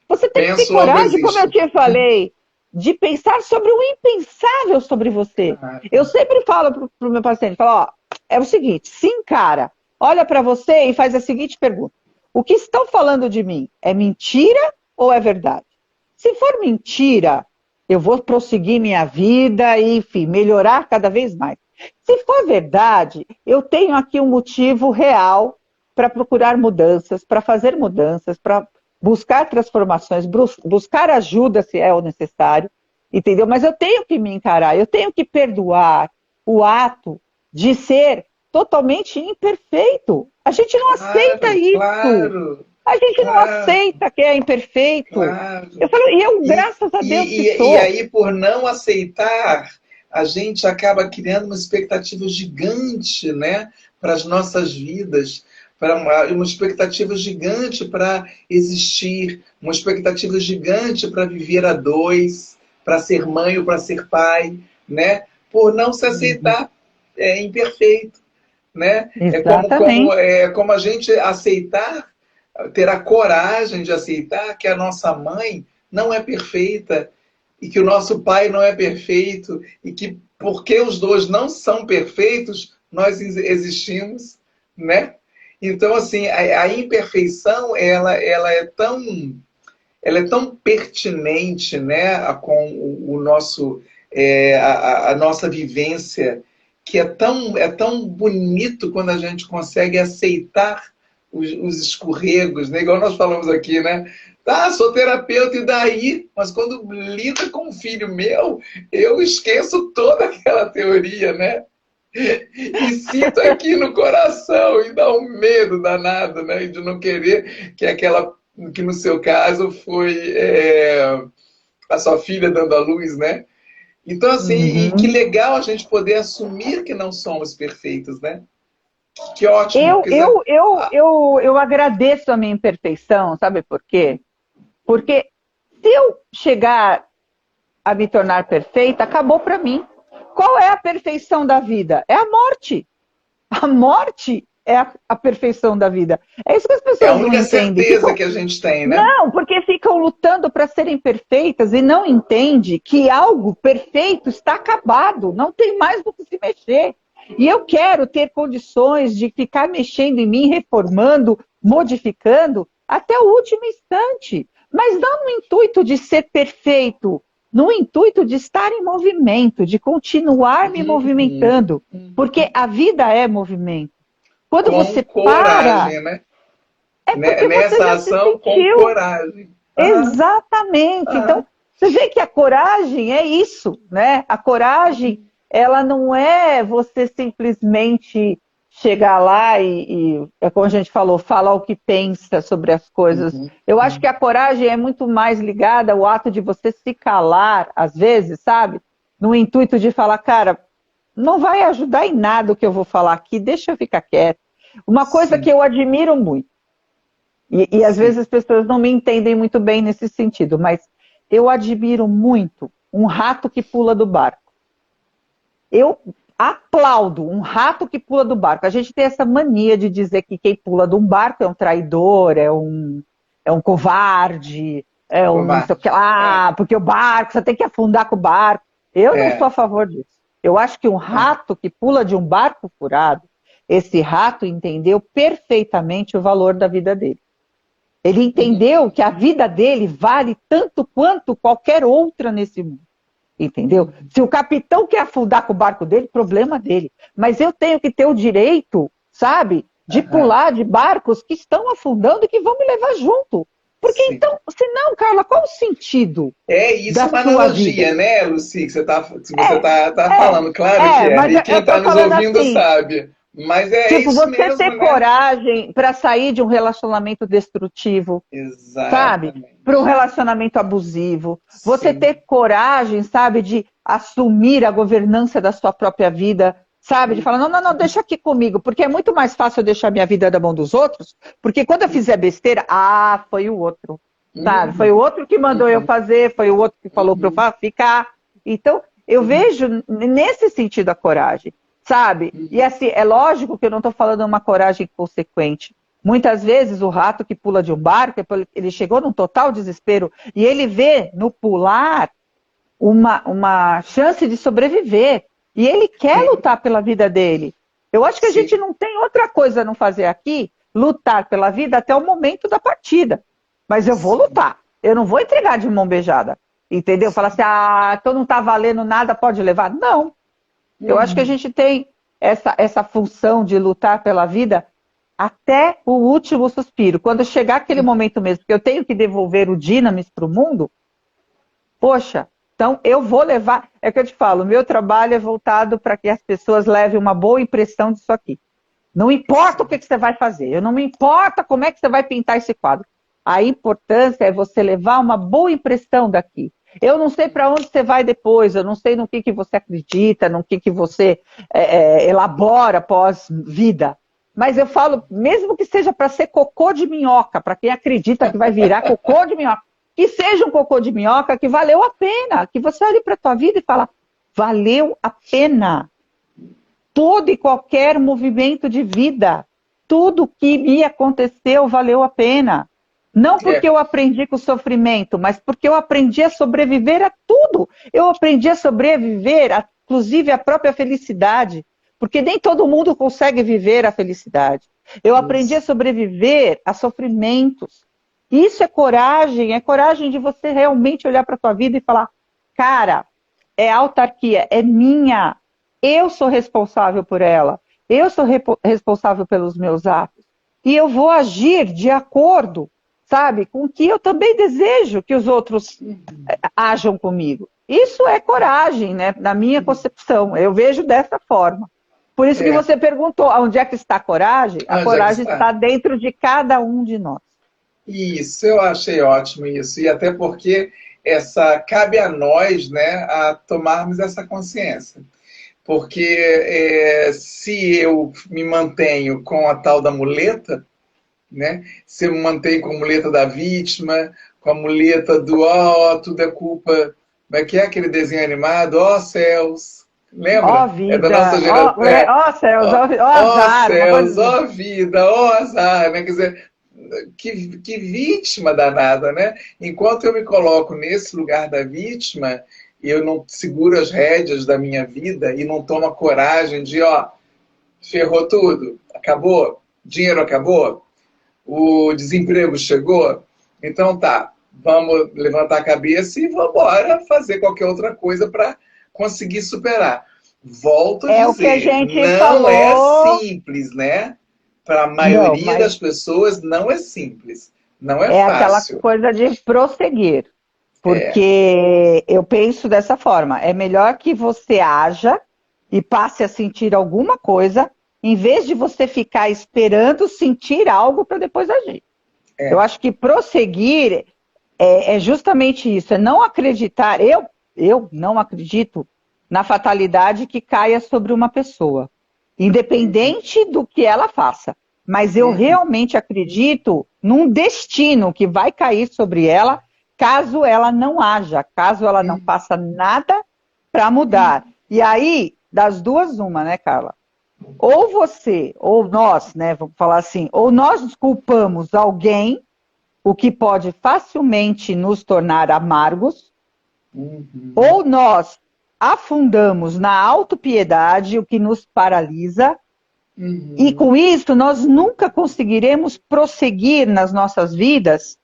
Você tem que ter Penso, logo coragem, como eu existo. te falei, de pensar sobre o impensável sobre você. Eu Caraca. sempre falo para o meu paciente, falo, ó, é o seguinte, se encara, olha para você e faz a seguinte pergunta: o que estão falando de mim é mentira ou é verdade? Se for mentira, eu vou prosseguir minha vida e, enfim, melhorar cada vez mais. Se for verdade, eu tenho aqui um motivo real para procurar mudanças, para fazer mudanças, para buscar transformações, buscar ajuda se é o necessário, entendeu? Mas eu tenho que me encarar, eu tenho que perdoar o ato de ser totalmente imperfeito. A gente não aceita Claro, isso. claro, A gente não claro, aceita que é imperfeito. Eu claro. falo, e eu, E, graças a Deus que e sou. aí, por não aceitar, a gente acaba criando uma expectativa gigante, né, para as nossas vidas, para uma expectativa gigante para existir, uma expectativa gigante para viver a dois, para ser mãe ou para ser pai, né, por não se Uhum. aceitar imperfeito, né? Exatamente. É como a gente aceitar, ter a coragem de aceitar que a nossa mãe não é perfeita e que o nosso pai não é perfeito e que porque os dois não são perfeitos, nós existimos, né? Então, assim, a imperfeição, ela é tão ela é tão pertinente, né, com o nosso, a nossa vivência, que é tão bonito quando a gente consegue aceitar os escorregos, né? Igual nós falamos aqui, né? Tá, sou terapeuta e daí? Mas quando lida com um filho meu, eu esqueço toda aquela teoria, né? E sinto aqui no coração e dá um medo danado, né? De não querer que aquela, que no seu caso foi a sua filha dando à luz, né? Então, assim, e que Uhum. legal a gente poder assumir que não somos perfeitos, né? Que ótimo. Eu, Quer dizer, eu, eu, eu, eu agradeço a minha imperfeição, sabe por quê? Porque se eu chegar a me tornar perfeita, acabou para mim. Qual é a perfeição da vida? É a morte. A morte é a perfeição da vida. É isso que as é a pessoas não única entendem. certeza que a gente tem, né? Não, porque ficam lutando para serem perfeitas e não entende que algo perfeito está acabado, não tem mais do que se mexer. E eu quero ter condições de ficar mexendo em mim, reformando, modificando até o último instante, mas não no intuito de ser perfeito, no intuito de estar em movimento, de continuar me Uhum. movimentando, porque a vida é movimento. Quando Com você para, coragem, né? é porque você Nessa já se ação, com sentiu. coragem. Aham, Exatamente. Então, aham. você vê que a coragem é isso, né? A coragem, ela não é você simplesmente chegar lá é como a gente falou, falar o que pensa sobre as coisas. Uhum. Eu acho que a coragem é muito mais ligada ao ato de você se calar, às vezes, sabe? No intuito de falar, cara, não vai ajudar em nada o que eu vou falar aqui, deixa eu ficar quieto. Uma coisa que Sim, eu admiro muito, e às vezes sim. as pessoas não me entendem muito bem nesse sentido, mas eu admiro muito um rato que pula do barco. Eu aplaudo um rato que pula do barco. A gente tem essa mania de dizer que quem pula de um barco é um traidor, é um covarde, é um não sei o que Covarde. lá, porque o barco, você tem que afundar com o barco. Eu não sou É. a favor disso. Eu acho que um rato que pula de um barco furado, esse rato entendeu perfeitamente o valor da vida dele. Ele entendeu que a vida dele vale tanto quanto qualquer outra nesse mundo. Entendeu? Se o capitão quer afundar com o barco dele, problema dele. Mas eu tenho que ter o direito, sabe, de Aham. pular de barcos que estão afundando e que vão me levar junto. Porque Sim. então, senão, Carla, qual o sentido É isso, da é uma sua vida? analogia, né, Lucy, que você tá É, falando, claro que é. mas E eu quem está estou nos falando ouvindo assim, sabe. Mas é tipo, isso você ter mesmo, né? coragem para sair de um relacionamento destrutivo, sabe? Para um Exatamente. relacionamento abusivo. Você Sim. ter coragem, sabe, de assumir a governança da sua própria vida, sabe? De falar, não, não, não, deixa aqui comigo, porque é muito mais fácil eu deixar minha vida da mão dos outros, porque quando eu fizer besteira, foi o outro, sabe? Foi o Uhum. outro que mandou eu Uhum. fazer, foi o outro que falou para Uhum. eu ficar. Então, eu vejo nesse sentido a coragem, sabe? E Uhum. assim, é lógico que eu não estou falando uma coragem consequente. Muitas vezes o rato que pula de um barco, ele chegou num total desespero e ele vê no pular uma chance de sobreviver. E ele quer Sim, lutar pela vida dele. Eu acho que a gente sim. não tem outra coisa a não fazer aqui, lutar pela vida até o momento da partida. Mas eu vou Sim. lutar. Eu não vou entregar de mão beijada. Entendeu? Falar assim, então não está valendo nada, pode levar. Não. Eu acho que a Uhum. gente tem essa função de lutar pela vida até o último suspiro. Quando chegar aquele momento mesmo que eu tenho que devolver o Dinamis para o mundo, poxa, então eu vou levar. É o que eu te falo, o meu trabalho é voltado para que as pessoas levem uma boa impressão disso aqui. Não importa o que você vai fazer, eu não me importa como é que você vai pintar esse quadro. A importância é você levar uma boa impressão daqui. Eu não sei para onde você vai depois, eu não sei no que você acredita, no que você elabora pós-vida. Mas eu falo, mesmo que seja para ser cocô de minhoca, para quem acredita que vai virar cocô de minhoca, que seja um cocô de minhoca que valeu a pena, que você olhe para a tua vida e fala, valeu a pena todo e qualquer movimento de vida. Tudo que me aconteceu valeu a pena. Não porque É, eu aprendi com o sofrimento, mas porque eu aprendi a sobreviver a tudo. Eu aprendi a sobreviver, inclusive, a própria felicidade. Porque nem todo mundo consegue viver a felicidade. Eu aprendi a isso. sobreviver a sofrimentos. Isso é coragem de você realmente olhar para a tua vida e falar, cara, é autarquia, é minha, eu sou responsável por ela, eu sou responsável pelos meus atos, e eu vou agir de acordo, sabe, com o que eu também desejo que os outros ajam comigo. Isso é coragem, né? Na minha concepção, eu vejo dessa forma. Por isso que É, você perguntou, onde é que está a onde é que coragem está? está dentro de cada um de nós. Isso, eu achei ótimo isso. E até porque cabe a nós, né, a tomarmos essa consciência. Porque se eu me mantenho com a tal da muleta, né, se eu me mantenho com a muleta da vítima, com a muleta do tudo é culpa. Como é que é aquele desenho animado? Ó céus! Ó Lembra? É da nossa vida, geração. ó céus, Ó, ó ó azar, uma coisa céus, assim. ó vida, ó azar, né? Quer dizer, que vítima danada, né? Enquanto eu me coloco nesse lugar da vítima, eu não seguro as rédeas da minha vida e não tomo a coragem de, ó, ferrou tudo, acabou, dinheiro acabou, o desemprego chegou, então tá, vamos levantar a cabeça e vamos embora fazer qualquer outra coisa para conseguir superar. Volto a É o que a dizer, gente não é falou. simples, né? Para a Não, maioria mas das pessoas não é simples, não é é aquela fácil. coisa de prosseguir. É. Porque eu penso dessa forma: é melhor que você haja e passe a sentir alguma coisa, em vez de você ficar esperando sentir algo para depois agir. Eu É. acho que prosseguir é justamente isso, é não acreditar. Eu não acredito na fatalidade que caia sobre uma pessoa, Uhum, independente do que ela faça. Mas eu uhum, realmente acredito num destino que vai cair sobre ela, caso ela não haja, caso ela não uhum, faça nada para mudar. uhum. E aí, das duas, uma, né, Carla? Ou você, ou nós, né, vamos falar assim, ou nós culpamos alguém, o que pode facilmente nos tornar amargos, Uhum, ou nós afundamos na autopiedade, o que nos paralisa, e uhum, com isso nós nunca conseguiremos prosseguir nas nossas vidas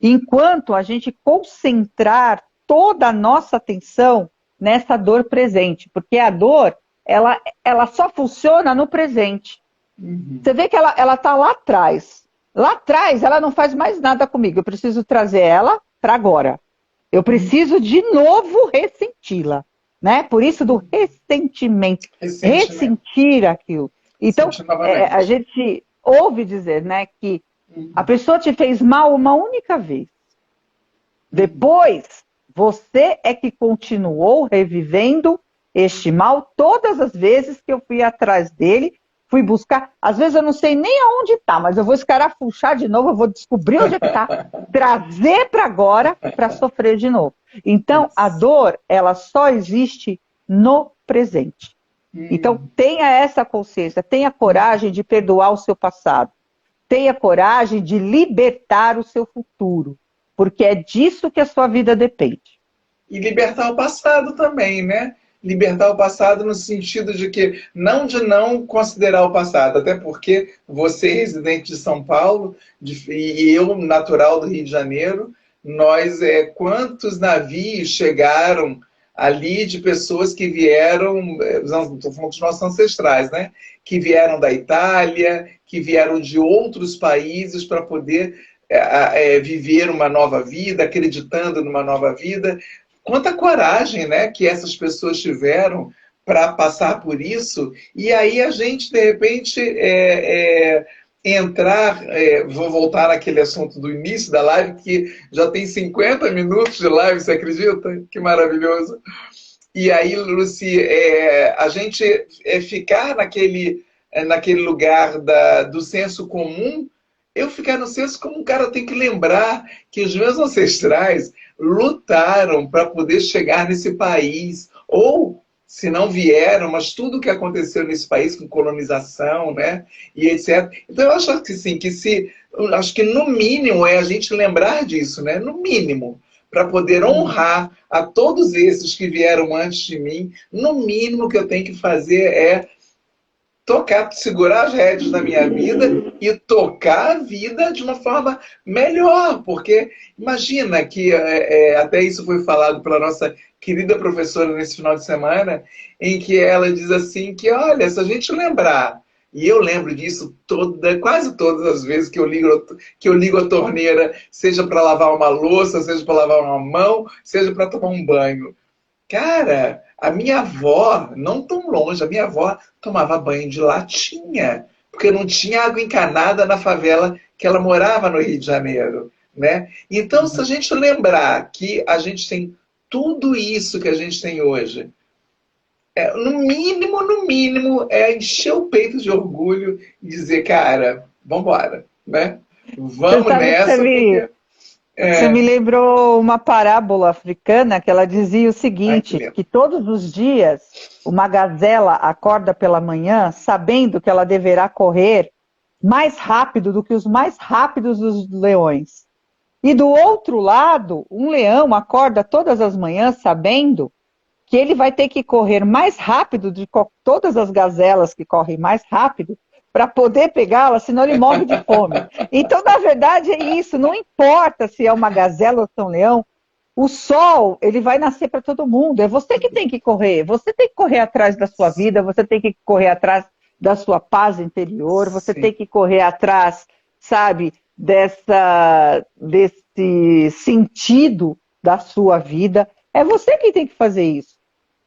enquanto a gente concentrar toda a nossa atenção nessa dor presente, porque a dor ela só funciona no presente. uhum. Você vê que ela está lá atrás. Lá atrás, ela não faz mais nada comigo. Eu preciso trazer ela para agora. Eu preciso de novo ressenti-la, né? Por isso do ressentimento, Ressentimento. ressentir aquilo. Então, Sentir a novamente. gente ouve dizer, né, que a Uhum, pessoa te fez mal uma única vez. uhum. Depois, você é que continuou revivendo este mal todas as vezes que eu fui atrás dele, fui buscar. Às vezes eu não sei nem aonde está, mas eu vou escarafuchar de novo, eu vou descobrir onde é que está, trazer para agora para sofrer de novo. Então, a Isso. dor, ela só existe no presente. Então, Uhum, tenha essa consciência, tenha coragem de perdoar o seu passado. Tenha coragem de libertar o seu futuro, porque é disso que a sua vida depende. e libertar o passado também, né? Libertar o passado no sentido de que de não considerar o passado, até porque você, residente de São Paulo, e eu, natural do Rio de Janeiro, nós, quantos navios chegaram ali de pessoas que vieram, estou falando dos nossos ancestrais, né? Que vieram da Itália, que vieram de outros países para poder viver uma nova vida, acreditando numa nova vida. Quanta coragem, né, que essas pessoas tiveram para passar por isso, e aí a gente, de repente, entrar, vou voltar naquele assunto do início da live, que já tem 50 minutos de live, você acredita? Que maravilhoso. E aí, Lucy, a gente ficar naquele lugar do senso comum, eu ficar no senso comum, cara, tem que lembrar que os meus ancestrais lutaram para poder chegar nesse país, ou se não vieram, mas tudo o que aconteceu nesse país com colonização, né, e etc. Então eu acho que sim, acho que no mínimo é a gente lembrar disso, né, no mínimo, para poder honrar a todos esses que vieram antes de mim. No mínimo que eu tenho que fazer é tocar, segurar as rédeas da minha vida e tocar a vida de uma forma melhor, porque imagina que até isso foi falado pela nossa querida professora nesse final de semana, em que ela diz assim que, olha, se a gente lembrar, e eu lembro disso quase todas as vezes que eu ligo a torneira, seja para lavar uma louça, seja para lavar uma mão, seja para tomar um banho. Cara, a minha avó, não tão longe, a minha avó tomava banho de latinha, porque não tinha água encanada na favela que ela morava no Rio de Janeiro, né? Então, se a gente lembrar que a gente tem tudo isso que a gente tem hoje, no mínimo, é encher o peito de orgulho e dizer, cara, vambora, né? Você Vamos sabe que nessa, porque... você me É... lembrou uma parábola africana que ela dizia o Ai, que seguinte, lindo. que todos os dias uma gazela acorda pela manhã sabendo que ela deverá correr mais rápido do que os mais rápidos dos leões. E do outro lado, um leão acorda todas as manhãs sabendo que ele vai ter que correr mais rápido de todas as gazelas que correm mais rápido para poder pegá-la, senão ele morre de fome. Então, na verdade, é isso. Não importa se é uma gazela ou se é um leão, o sol, ele vai nascer para todo mundo. É você que tem que correr. Você tem que correr atrás da sua vida, você tem que correr atrás da sua paz interior, você tem Sim. que correr atrás, sabe, desse sentido da sua vida. É você que tem que fazer isso,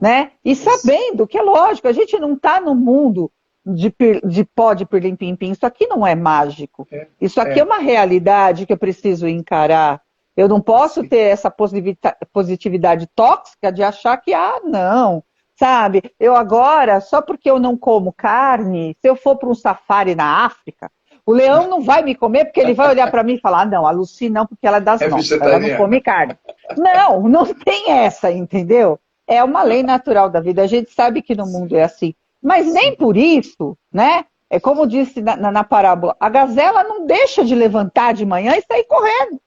né? E Isso. sabendo que é lógico, a gente não está no mundo de pó de pirlim-pim-pim. Isso aqui não é mágico. É, Isso aqui é é, uma realidade que eu preciso encarar. Eu não posso sim. ter essa positividade tóxica de achar que, não, sabe? Eu agora, só porque eu não como carne, se eu for para um safari na África, o leão não vai me comer porque ele vai olhar para mim e falar, não, a Lucy não, porque ela é das É nossas, ela não vegetariana. come carne. Não, não tem essa, entendeu? É uma lei natural da vida. A gente sabe que no mundo é assim. Mas nem Sim. por isso, né? É como disse na parábola, a gazela não deixa de levantar de manhã e sair correndo.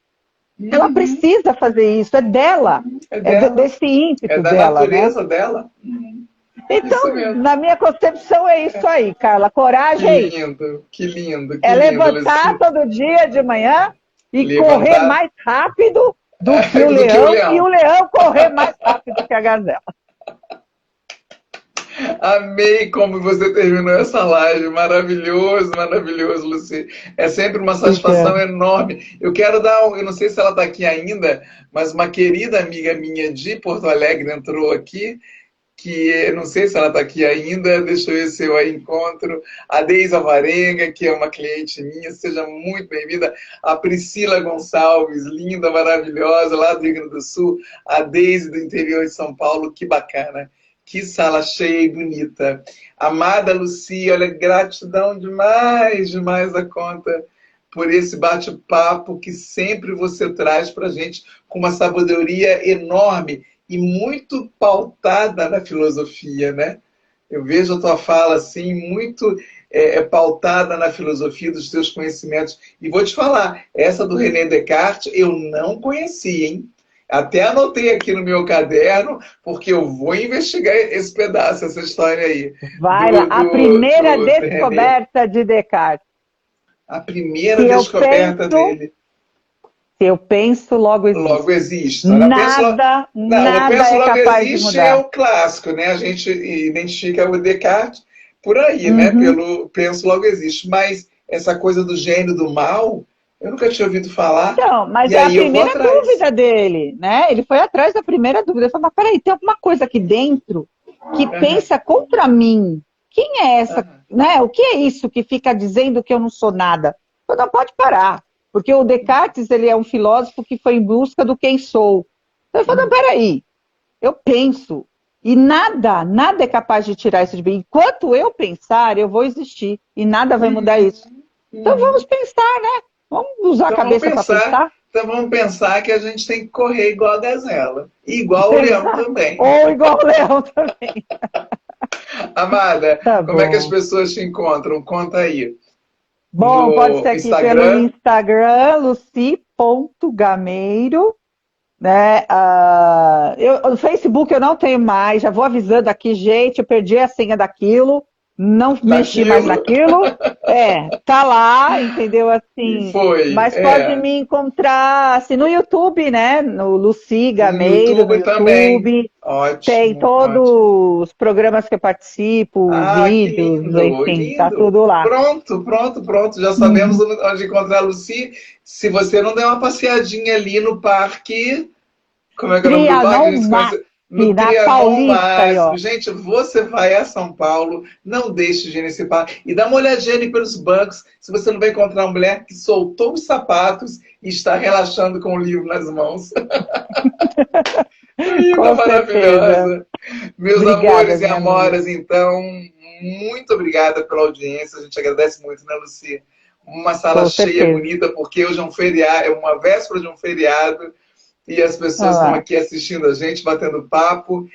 Ela Uhum. precisa fazer isso, é dela, É dela. desse É ímpeto da dela, né? natureza dela. Isso Então, mesmo. na minha concepção, é isso aí, Carla. Que Coragem é isso. lindo, que lindo, que É lindo, levantar Luci. todo dia de manhã e correr Levantar mais rápido do que o do que o leão e o leão. leão correr mais rápido que a gazela. Amei como você terminou essa live. Maravilhoso, maravilhoso, Luci. É sempre uma satisfação Obrigada. enorme. Eu quero dar, eu não sei se ela está aqui ainda, mas uma querida amiga minha de Porto Alegre entrou aqui, que eu não sei se ela está aqui ainda, deixa eu ver se eu a encontro. A Deise Alvarenga, que é uma cliente minha, seja muito bem-vinda. A Priscila Gonçalves, linda, maravilhosa, lá do Rio Grande do Sul. A Deise do interior de São Paulo, que bacana. Que sala cheia e bonita. Amada Lucia, olha, gratidão demais, demais a conta por esse bate-papo que sempre você traz para a gente com uma sabedoria enorme e muito pautada na filosofia, né? Eu vejo a tua fala assim, muito pautada na filosofia dos teus conhecimentos. E vou te falar, essa do René Descartes eu não conhecia, hein? Até anotei aqui no meu caderno, porque eu vou investigar esse pedaço, essa história aí, Vai lá. A primeira do René. descoberta de Descartes. A primeira Se eu descoberta penso, dele. se eu penso, logo Logo existo. existe. Nada, Não, o nada penso é logo capaz de existe é mudar. o clássico, né? A gente identifica o Descartes por aí, né? Uhum. Pelo penso logo existe. Mas essa coisa do gênio do mal, eu nunca tinha ouvido falar. Então, mas E é a aí eu vou primeira atrás. dúvida dele, né? Ele foi atrás da primeira dúvida. Ele falou, mas peraí, tem alguma coisa aqui dentro que Aham, pensa contra mim. Quem é essa, aham. né? O que é isso que fica dizendo que eu não sou nada? Eu não pode parar, porque o Descartes, ele é um filósofo que foi em busca do quem sou. Então, ele falou, não, peraí, eu penso, e nada é capaz de tirar isso de mim. Enquanto eu pensar, eu vou existir, e nada vai mudar Uhum, isso. Então, vamos uhum. pensar, né? Vamos usar a Então vamos cabeça para pensar. pensar? Então vamos pensar que a gente tem que correr igual a gazela. E igual o leão Exato. também. Ou igual o leão também. Amada, Tá como é que as bom. pessoas te encontram? Conta aí. Bom, pode ser No aqui pelo Instagram? Instagram, luci.gameiro, né? No Facebook eu não tenho mais, já vou avisando aqui, gente, eu perdi a senha daquilo, não mexi mais naquilo. Tá lá, entendeu? E Assim, foi, mas pode me encontrar assim, no YouTube, né? No Lucy no Gameiro, no YouTube também. YouTube. Tem Ótimo, ótimo. todos os programas que eu participo, Ah, que vídeos, lindo, enfim, tá lindo. tudo lá. Pronto, pronto, pronto. Já sabemos Uhum. onde encontrar a Lucy. Se você não der uma passeadinha ali no parque, como é que é o nome do parque? A Trianon gente se Max, conhece no na Trianon Paulista aí, Máximo. ó. Gente, você vai a São Paulo, não deixe de ir nesse parque. E dá uma olhadinha ali pelos bancos, se você não vai encontrar uma mulher que soltou os sapatos e está relaxando com o livro nas mãos. Linda, Com certeza. maravilhosa. Meus Obrigada, amores e minha amiga. amoras, então, muito obrigada pela audiência. A gente agradece muito, né, Lucia? Uma sala Com cheia, certeza. bonita, porque hoje é um feriado, é uma véspera de um feriado, e as Olha pessoas estão lá. aqui assistindo a gente, batendo papo.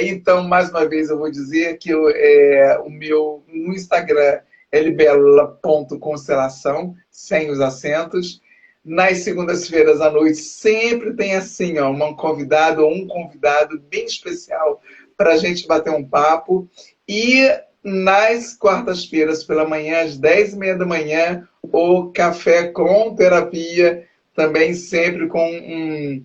Então, mais uma vez, eu vou dizer que o meu no Instagram é libela.constelação, sem os acentos. Nas segundas-feiras à noite sempre tem assim, ó, uma convidada ou um convidado bem especial para a gente bater um papo. E nas quartas-feiras pela manhã, às 10h30 da manhã, o Café com Terapia, também sempre com um...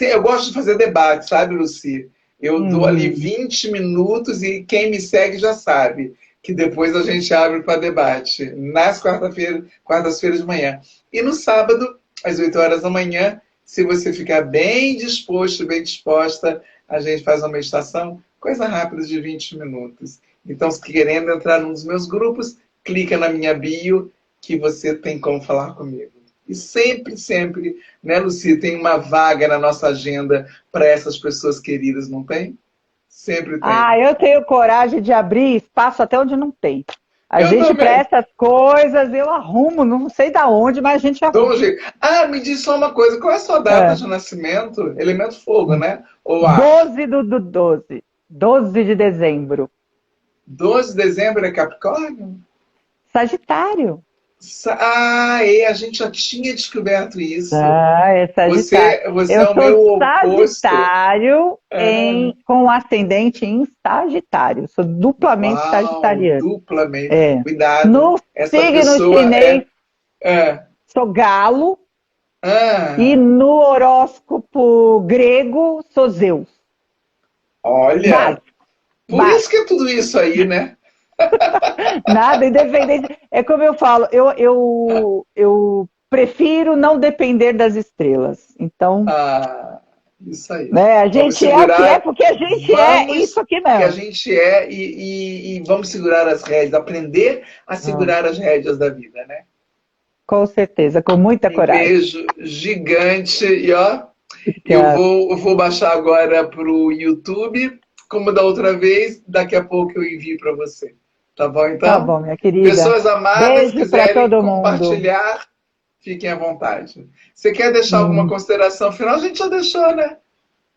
Eu gosto de fazer debate, sabe, Luci? Eu dou ali Uhum. 20 minutos e quem me segue já sabe que depois a gente abre para debate nas quartas-feiras de manhã. E no sábado, às 8 horas da manhã, se você ficar bem disposto, bem disposta, a gente faz uma meditação, coisa rápida de 20 minutos. Então, se querendo entrar num dos meus grupos, clica na minha bio que você tem como falar comigo. E sempre, sempre, né, Luci, tem uma vaga na nossa agenda para essas pessoas queridas, não tem? Sempre tem. Eu tenho coragem de abrir espaço até onde não tem. A Eu gente, para também. essas coisas, eu arrumo, não sei da onde, mas a gente Dou arruma. um jeito. Ah, me diz só uma coisa, qual é a sua data É. de nascimento? Elemento fogo, né? Ou ar? 12 do 12. 12 de dezembro. 12 de dezembro é Capricórnio? Sagitário. A gente já tinha descoberto isso. É Sagitário. Você Eu é o sou meu oposto. Sagitário Ah, com ascendente em Sagitário. Sou duplamente uau, sagitariano. duplamente. É. Cuidado, No essa signo pessoa chinês, é. sou galo. E Ah, no horóscopo grego, sou Zeus. olha, Básico, por isso básico. que é tudo isso aí, né? Nada independente. É como eu falo, eu prefiro não depender das estrelas. Então, Ah, isso aí. né, a Vamos gente é o que é segurar, porque a gente é isso vamos aqui que a mesmo. gente é e vamos segurar as rédeas, aprender a Ah, segurar as rédeas da vida, né? com certeza, com muita Um coragem. beijo gigante e ó, Obrigada. eu vou baixar agora para o YouTube, como da outra vez, daqui a pouco eu envio para você. Tá bom, Tá então? bom, minha querida. Pessoas amadas, Beijo para quiserem todo mundo. compartilhar, fiquem à vontade. Você quer deixar alguma Hum, consideração final? A gente já deixou, né?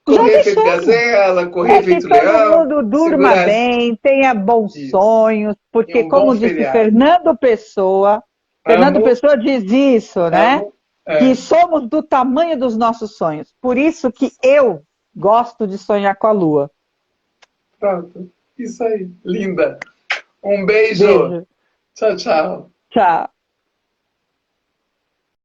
Já Correr feito deixamos. gazela, correr É que feito todo leão, mundo durma segurar bem, tenha bons isso. sonhos, E porque um bom como disse feriado. Fernando Amo, Pessoa diz isso, né? amo. Que É, somos do tamanho dos nossos sonhos. Por isso que eu gosto de sonhar com a lua. pronto. Isso aí. Linda. Um beijo. Beijo. Tchau, tchau. Tchau.